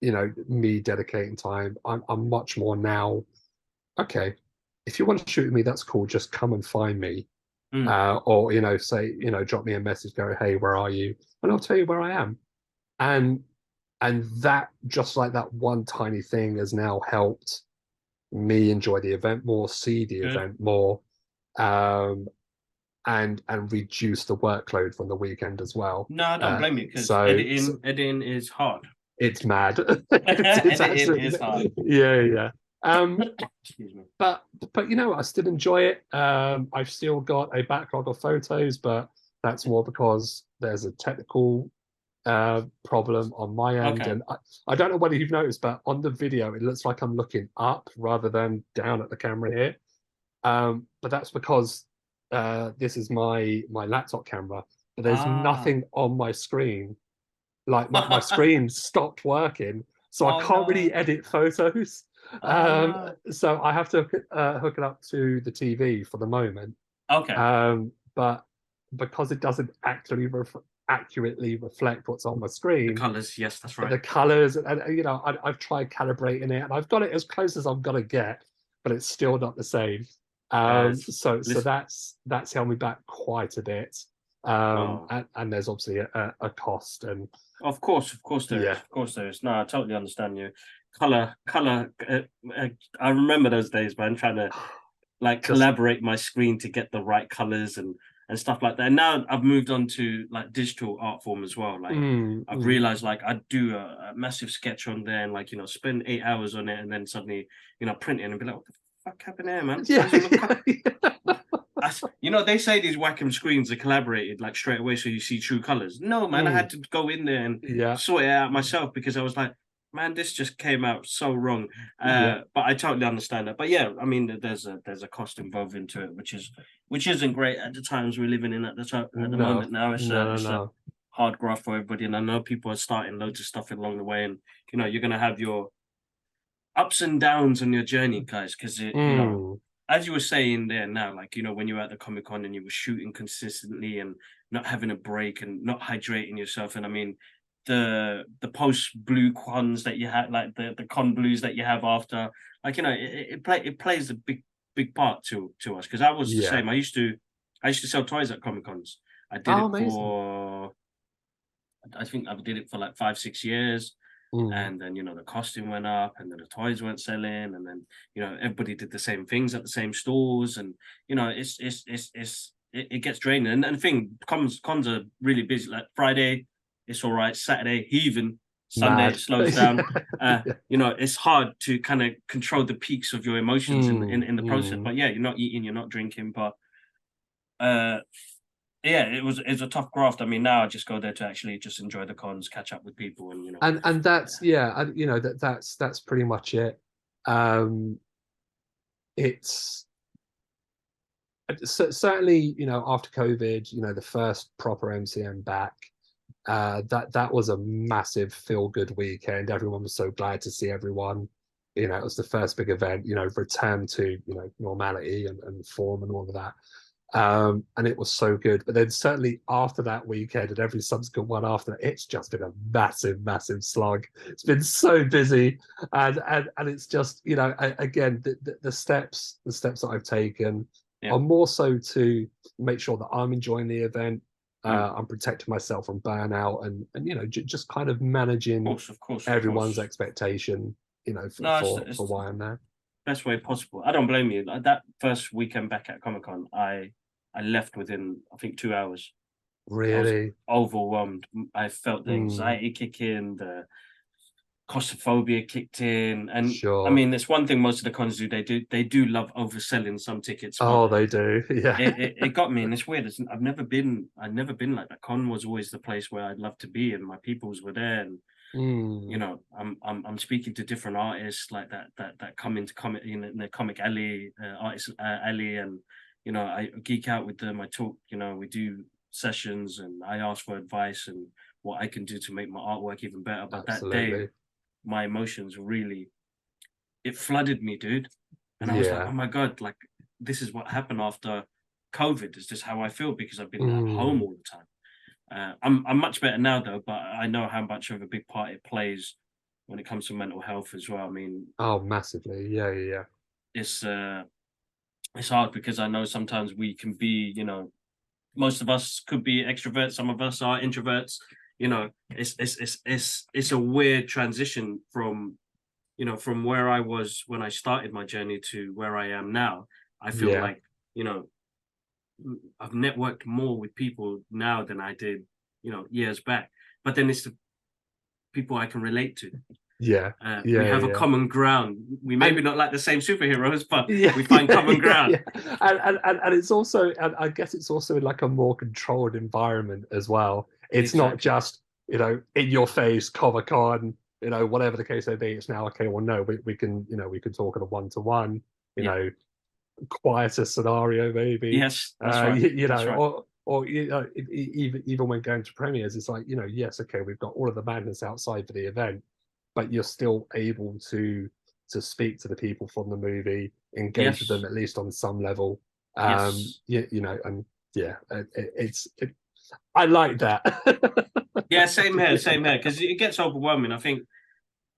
Me dedicating time. I'm much more now. Okay, if you want to shoot me, that's cool. Just come and find me. Or say, drop me a message, go, hey, where are you? And I'll tell you where I am. And that, just like that one tiny thing, has now helped me enjoy the event more, see the event more, and reduce the workload from the weekend as well. No, I don't blame you, because editing is hard. It's mad. it's Editing is hard. Yeah. Excuse me. But I still enjoy it. I've still got a backlog of photos, but that's more because there's a technical problem on my end. Okay. And I don't know whether you've noticed, but on the video it looks like I'm looking up rather than down at the camera here. But that's because this is my laptop camera, but there's nothing on my screen. Like my screen stopped working, so I can't really edit photos. So I have to hook it up to the TV for the moment. Okay. But because it doesn't actually accurately reflect what's on my screen, the colors, yes, that's right. The colors, and I've tried calibrating it, and I've got it as close as I'm gonna get, but it's still not the same. So that's held me back quite a bit. And there's obviously a cost, and of course there is. Of course there is. No, I totally understand you. Color. I remember those days, man, trying to like collaborate my screen to get the right colors and stuff like that. And now I've moved on to like digital art form as well. Like I've realized, like, I do a massive sketch on there and spend 8 hours on it, and then suddenly print it and be like, what the fuck happened there, man? They say these Wacom screens are collaborated like straight away, so you see true colors. No, man, I had to go in there and sort it out myself, because I was like, man, this just came out so wrong. But I totally understand that. But yeah, I mean, there's a cost involved into it, which isn't great at the times we're living in at the moment now. It's a hard graft for everybody, and I know people are starting loads of stuff along the way, and you're gonna have your ups and downs on your journey, guys, because as you were saying there now, like, when you were at the Comic-Con and you were shooting consistently and not having a break and not hydrating yourself, and I mean, the post blue cons that you had, like the con blues that you have after, like, it plays a big part to us, because I was the same. I used to sell toys at Comic-Cons. I did it for, I think I did it for like 5-6 years. Mm. and then the costume went up, and then the toys weren't selling, and then everybody did the same things at the same stores, and it gets draining. And the thing, cons are really busy. Like Friday, it's all right. Saturday, heaving. Sunday, it Mad. slows down. Yeah. It's hard to kind of control the peaks of your emotions Mm, in the process. mm. But yeah, you're not eating, you're not drinking, but uh yeah, it's a tough graft. I mean, now I just go there to actually just enjoy the cons, catch up with people, and And that's, yeah, and that's pretty much it. Um, it's certainly, after COVID, the first proper MCM back, that was a massive feel good weekend. Everyone was so glad to see everyone. It was the first big event, return to normality and form and all of that. And it was so good. But then certainly after that weekend and every subsequent one after that, it's just been a massive, massive slog. It's been so busy, and it's just again the steps that I've taken yeah. are more so to make sure that I'm enjoying the event. Mm. I'm protecting myself from burnout, and just kind of managing Of course, of everyone's course. expectation, No, for it's why I'm there. best way possible. I don't blame you. Like that first weekend back at Comic Con, I left within I think 2 hours. I was Really. overwhelmed. I felt the Mm, anxiety kick in, the claustrophobia kicked in, and I sure. mean, it's one thing most of the cons do. They do love overselling some tickets, but Oh, they do. Yeah. it got me, and it's weird. I've never been like that. Con was always the place where I'd love to be, and my peoples were there, and Mm, I'm speaking to different artists like that come into comic in the comic alley, artist alley, and I geek out with them. I talk, we do sessions, and I ask for advice and what I can do to make my artwork even better. But that day, absolutely. my emotions really it flooded me, dude, and I was like, Yeah. oh my god, like this is what happened after COVID. Is this how I feel because I've been at home Mm. all the time? I'm much better now though, but I know how much of a big part it plays when it comes to mental health as well. I mean, Oh, massively. Yeah, yeah, yeah. it's uh, it's hard because I know sometimes we can be, most of us could be extroverts, some of us are introverts. It's a weird transition from where I was when I started my journey to where I am now. I feel Yeah. like you know I've networked more with people now than I did, years back. But then it's the people I can relate to. Yeah. We Yeah, have a yeah. common ground. We maybe And not like the same superheroes, but yeah, we find yeah, common yeah, ground. yeah. And it's also, and I guess it's also in like a more controlled environment as well. It's not Exactly. just, in your face, Comic Con, whatever the case may be. It's now, okay, well, no, we can, we can talk at a one-to-one, you Yeah. know, quieter scenario maybe. Yes, that's right. That's right. Or even when going to premieres, it's like, yes, okay, we've got all of the madness outside for the event, but you're still able to speak to the people from the movie, engage with them Yes. at least on some level. Yes. And yeah, I like that. Yeah. Same here. Same here. Because it gets overwhelming. I think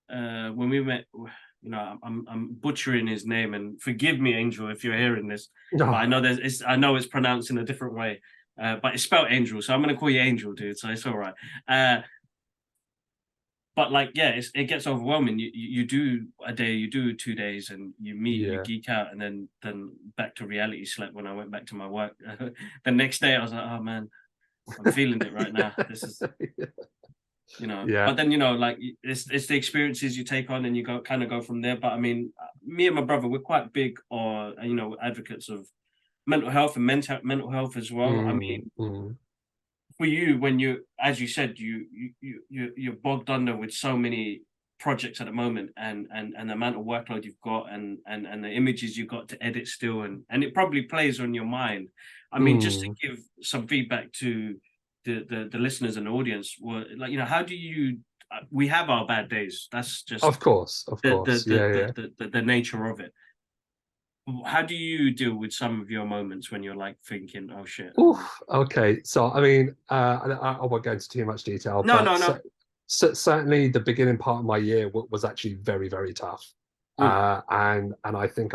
when we met, I'm butchering his name, and forgive me, Angel, if you're hearing this, but No, I know it's pronounced in a different way, but it's spelled Angel, so I'm gonna call you Angel, dude. So it's all right. But like, yeah, it gets overwhelming. You do a day, you do 2 days, and you meet, you yeah. geek out, and then back to reality slap when I went back to my work. The next day, I was like, oh man, I'm feeling it right now. This is Yeah. but then like it's the experiences you take on and you go from there. But I mean, me and my brother, we're quite big or advocates of mental health and mental health as well. I Mm, mean, mm. for you, when you, as you said, you're bogged under with so many projects at the moment, and the amount of workload you've got, and the images you've got to edit still, and it probably plays on your mind. I mean, just to Mm. give some feedback to the listeners and the audience, like, how do you, we have our bad days, that's just Of course, of the course. Yeah, yeah. the nature of it. How do you deal with some of your moments when you're like thinking, oh shit, Oof, okay, so I mean, I won't go into too much detail, no, but no, no. certainly the beginning part of my year was actually very, very tough, Mm, and I think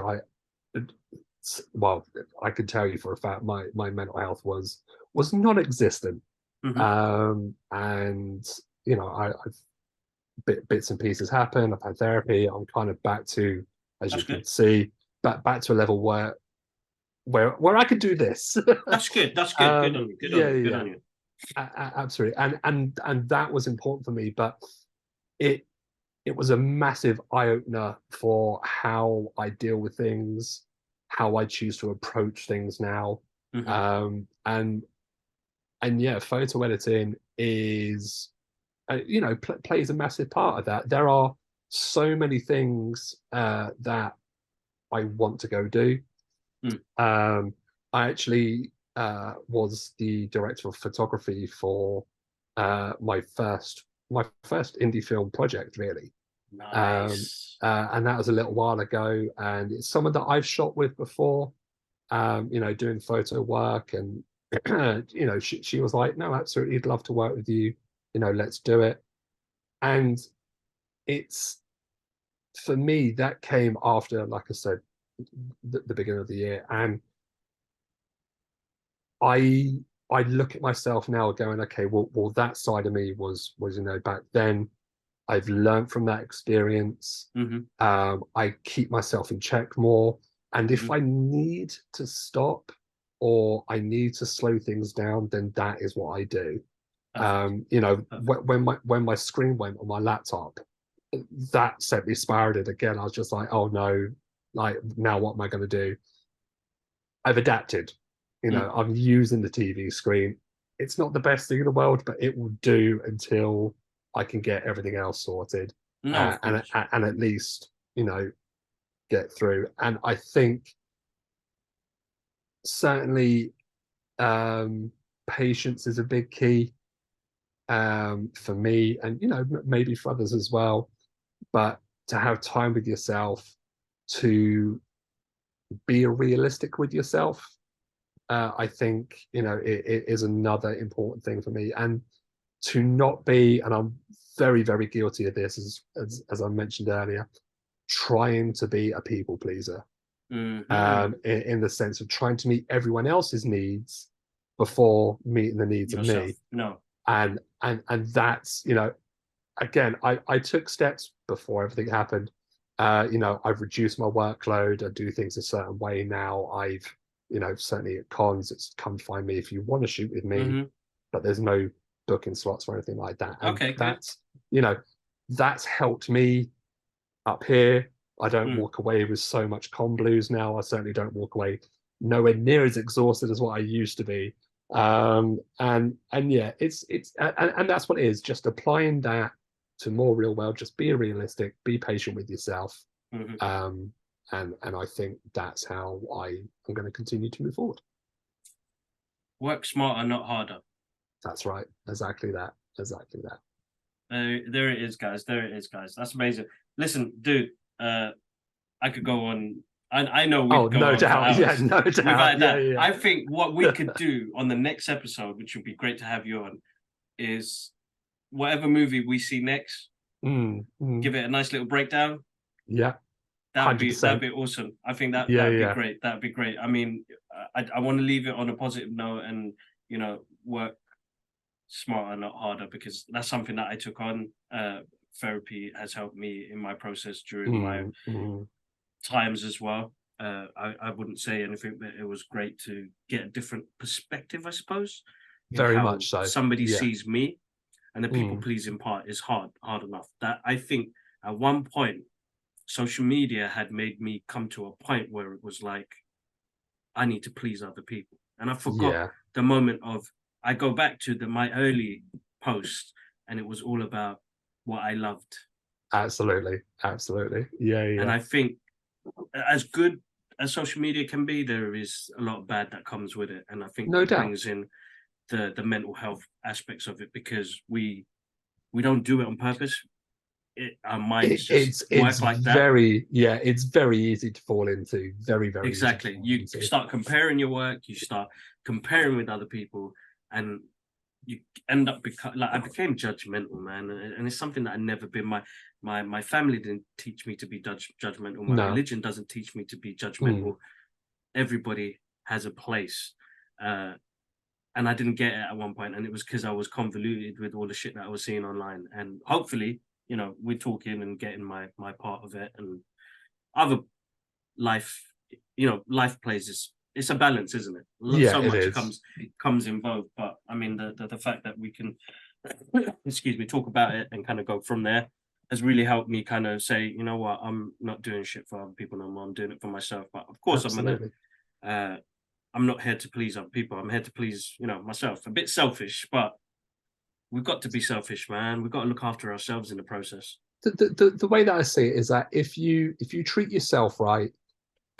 well, I can tell you for a fact my mental health was non-existent, hmm and I've bits and pieces happen. I've had therapy. I'm kind of back to, as you That's can good. see, back to a level where I could do this. That's good. That's good. Good on you. Good on Yeah, you. Good yeah, on you. absolutely. And that was important for me, but it it was a massive eye opener for how I deal with things, how I choose to approach things now. Hmm. And yeah, photo editing is plays a massive part of that. There are so many things that I want to go do. Mm. um I actually was the director of photography for my first indie film project, really. um Nice. and that was a little while ago, and it's someone that I've shot with before, doing photo work. And she was like, no, absolutely, I'd love to work with you, let's do it. And it's, for me, that came after, like I said, the beginning of the year. And I I look at myself now going, okay, well, that side of me was back then. I've learned from that experience. Hmm. I keep myself in check more. And if Hmm. I need to stop or I need to slow things down, then that is what I do. Perfect. Perfect. When my screen went on my laptop, that sent me spiraling again. I was just like, oh no, like, now what am I going to do? I've adapted. Mm. I'm using the TV screen. It's not the best thing in the world, but it will do until I can get everything else sorted, No, of and course. at least get through. And I think certainly, patience is a big key, for me, and maybe for others as well. But to have time with yourself, to be realistic with yourself, I think it is another important thing for me. And to not be, and I'm very, very guilty of this, as I mentioned earlier, trying to be a people pleaser, Hmm. in the sense of trying to meet everyone else's needs before meeting the needs of Yourself. me. No. And that's, again, I took steps before everything happened. I've reduced my workload. I do things a certain way now. I've, certainly at cons, it's come find me if you want to shoot with me, Hmm. but there's no booking slots or anything like that. And Okay, good. you know, that's helped me up here. I don't Mm. walk away with so much con blues now. I certainly don't walk away nowhere near as exhausted as what I used to be. And yeah, and that's what it is. Just applying that to more real world. Just be realistic. Be patient with yourself. Hmm. And I think that's how I'm going to continue to move forward. Work smarter, not harder. That's right. Exactly that. Exactly that. There it is, guys. There it is, guys. That's amazing. Listen, dude. I could go on. I know Oh, we'd go no on for doubt. Yeah, hours no doubt. without Yeah, that. yeah, I think what we could do on the next episode, which would be great to have you on, is whatever movie we see next, yeah. give it a nice little breakdown. Yeah, That'd 100%. be awesome. I think that Yeah, that'd be yeah. great. That'd be great. I mean, I want to leave it on a positive note and work smarter, not harder, because that's something that I took on. Therapy has helped me in my process during my Mm, mm. times as well. I wouldn't say anything, but it was great to get a different perspective, I suppose, in Very how much so. somebody Yeah. sees me. And the people Mm. pleasing part is hard enough. That I think at one point, social media had made me come to a point where it was like, I need to please other people. And I forgot Yeah. the moment of, I go back to my early post, and it was all about what I loved. Absolutely. Absolutely. Yeah, And yeah. I think as good as social media can be, there is a lot of bad that comes with it. And I think No that doubt. brings in the mental health aspects of it, because we don't do it on purpose. Our minds just It's work like that. very, yeah, it's very easy to fall into. Very, very easy to Exactly. fall You into. start comparing your work, you start comparing with other people, and you end up like, I became judgmental, man, and it's something that I never been. My family didn't teach me to be judgmental. My No. religion doesn't teach me to be Mm. judgmental. Everybody has a place, uh, and I didn't get it at one point, and it was because I was convoluted with all the shit that I was seeing online. And hopefully, we're talking and getting my part of it, and other life, life plays it's a balance, isn't it? Yeah, So it much is. comes involved, but I mean the fact that we can excuse me, talk about it and kind of go from there has really helped me kind of say, you know what, I'm not doing shit for other people no more. I'm doing it for myself. But of course, Absolutely. uh, I'm not here to please other people. I'm here to please, myself. A bit selfish, but we've got to be selfish, man. We've got to look after ourselves in the process. The way that I see it is that if you treat yourself right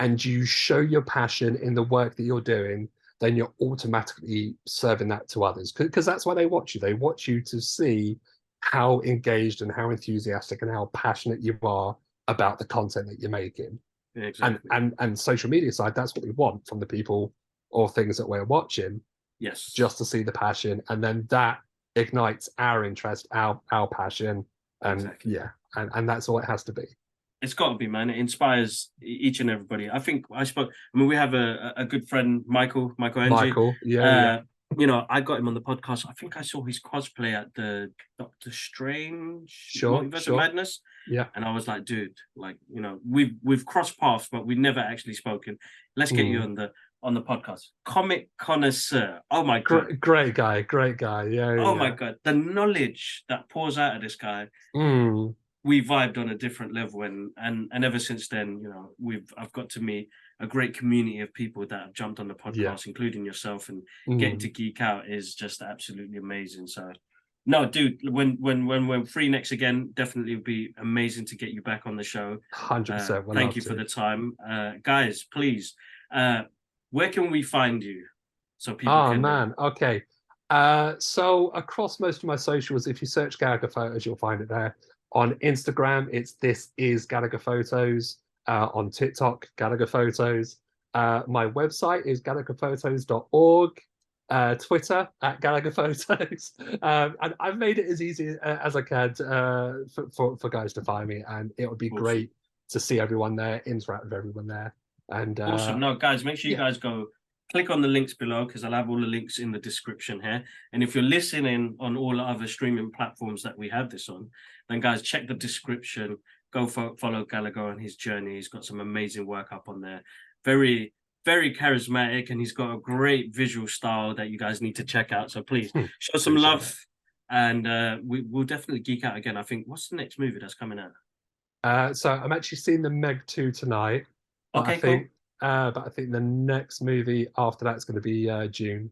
and you show your passion in the work that you're doing, then you're automatically serving that to others, because that's why they watch you. They watch you to see how engaged and how enthusiastic and how passionate you are about the content that you're making. Yeah, And exactly. and social media side, that's what we want from the people or things that we're watching, Yes. just to see the passion, and then that ignites our interest, our passion, and Exactly. yeah, and that's all it has to be. It's got to be, man. It inspires each and everybody. I think I spoke. I mean, we have a good friend, Michael Ng. Michael, yeah, yeah, Uh, I got him on the podcast. I think I saw his cosplay at the Doctor Strange sure, Multiverse of sure, Madness, yeah. and I was like, dude, like, we've crossed paths, but we've never actually spoken. Let's get you Mm. on the podcast. Comic connoisseur. Oh my god. Great guy, great guy. Yeah, Oh my yeah. god. The knowledge that pours out of this guy, Mm. we vibed on a different level, and ever since then, I've got to meet a great community of people that have jumped on the Yeah. podcast, including yourself, and getting to Mm. geek out is just absolutely amazing. So no, dude, when we're free next again, definitely would be amazing to get you back on the show. 100%. We'd Thank love you for to. the time. Guys, please, where can we find you so people Oh can man, okay. So across most of my socials, if you search Gallagher Photos, you'll find it there. On Instagram, it's This Is Gallagher Photos. On TikTok, Gallagher Photos. My website is gallagherphotos.org. Twitter at Gallagher Photos. And I've made it as easy as I can for guys to find me, and it would be awesome. great to see everyone there, interact with everyone there, and Awesome. No, guys, make sure you yeah, guys go click on the links below, because I'll have all the links in the description here. And if you're listening on all the other streaming platforms that we have this on, then guys, check the description. Go follow Gallagher on his journey. He's got some amazing work up on there. Very, very charismatic, and he's got a great visual style that you guys need to check out. So please show some appreciate love, and we'll definitely geek out again. I think, what's the next movie that's coming out? So I'm actually seeing the Meg 2 tonight, but I Okay, cool. think the next movie after that's going to be June,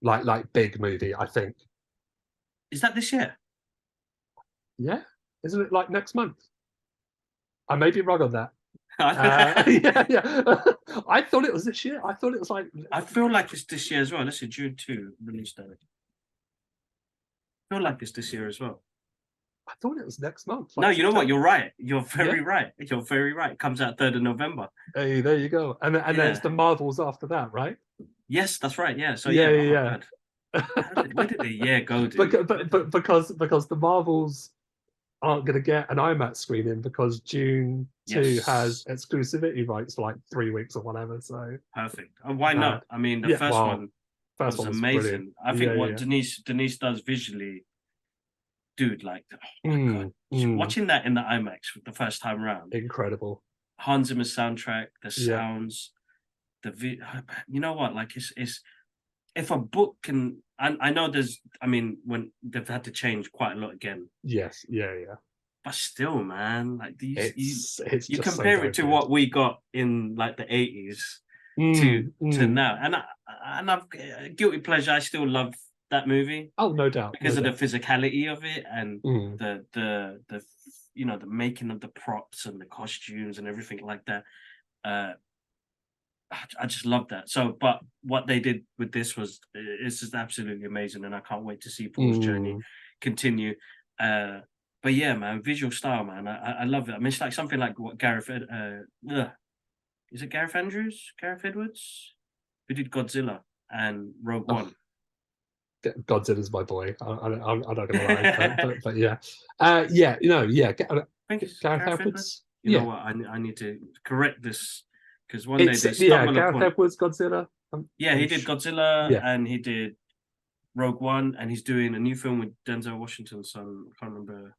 like big movie. I think. Is that this year? Yeah, isn't it like next month? I may be wrong on that. Yeah, yeah. I thought it was this year. I thought it was like. I feel like it's this year as well. Let's see, June 2 release date. I feel like it's this year as well. I thought it was next month. No, Like you know what? September. You're right. You're very Yeah. right. You're very right. It comes out 3rd of November. Hey, there you go. And then it's Yeah. the Marvels after that, right? Yes, that's right. Yeah. So Yeah, yeah. Oh my yeah, god. yeah. Where did the year go, dude? But because the Marvels aren't going to get an IMAX screening because June 2 has Yes. exclusivity rights for like 3 weeks or whatever. So Perfect. And why not? I mean, the yeah, first well, one first was one was brilliant. amazing. I Yeah, think what yeah, Denise does visually, dude, like, oh yeah. my god. Mm. Watching that in the IMAX for the first time around, Incredible. Hans Zimmer's soundtrack, the Yeah. sounds, you know what? Like, it's if a book can, I know when they've had to change quite a lot again, Yes. Yeah, yeah. but still, man, like It's you just so compare damn it to good. what we got in like the 80s to Mm, mm. now, and I've guilty pleasure. I still love that movie Oh, no doubt, no because of the doubt. physicality of it, and Mm. the the making of the props and the costumes and everything like that. Uh, I just love that. So, but what they did with this was it's just absolutely amazing, and I can't wait to see Paul's journey Mm. continue. But yeah, man, visual style, man, I love it. I mean, it's like something like what is it Gareth Andrews, Gareth Edwards, who did Godzilla and Rogue Oh, One. Godzilla's my boy. I'm not gonna lie, but yeah, yeah, yeah. I think it's Gareth Gareth Edwards. Edwards. You know Yeah, what? I need to correct this because one day it's they yeah. stumble Gareth upon. Edwards, Godzilla. Yeah, he did Godzilla Yeah. and he did Rogue One, and he's doing a new film with Denzel Washington's son. I can't remember.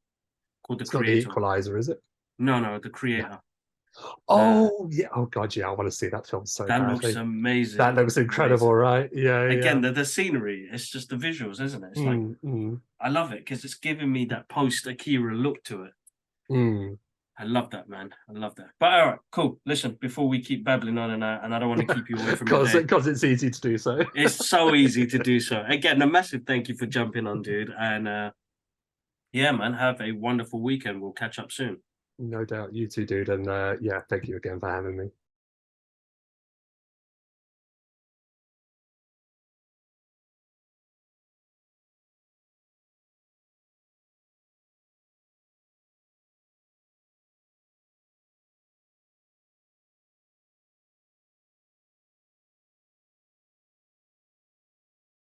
called The It's not The Creator. Equalizer, is it? No, The No. Creator. Oh yeah. Oh god, yeah. I want to see that film so That looks badly. amazing. That looks incredible, Amazing. right? Yeah, Again, yeah. the scenery, it's just the visuals, isn't it? It's like, Mm. I love it because it's giving me that post Akira look to it. Mm. I love that, man. I love that. But all right, cool. Listen, before we keep babbling on, and I don't want to keep you away from your day. Because it's easy to do so. It's so easy to do so. Again, a massive thank you for jumping on, dude. And yeah, man, have a wonderful weekend. We'll catch up soon. No doubt, you too, dude. And yeah, thank you again for having me.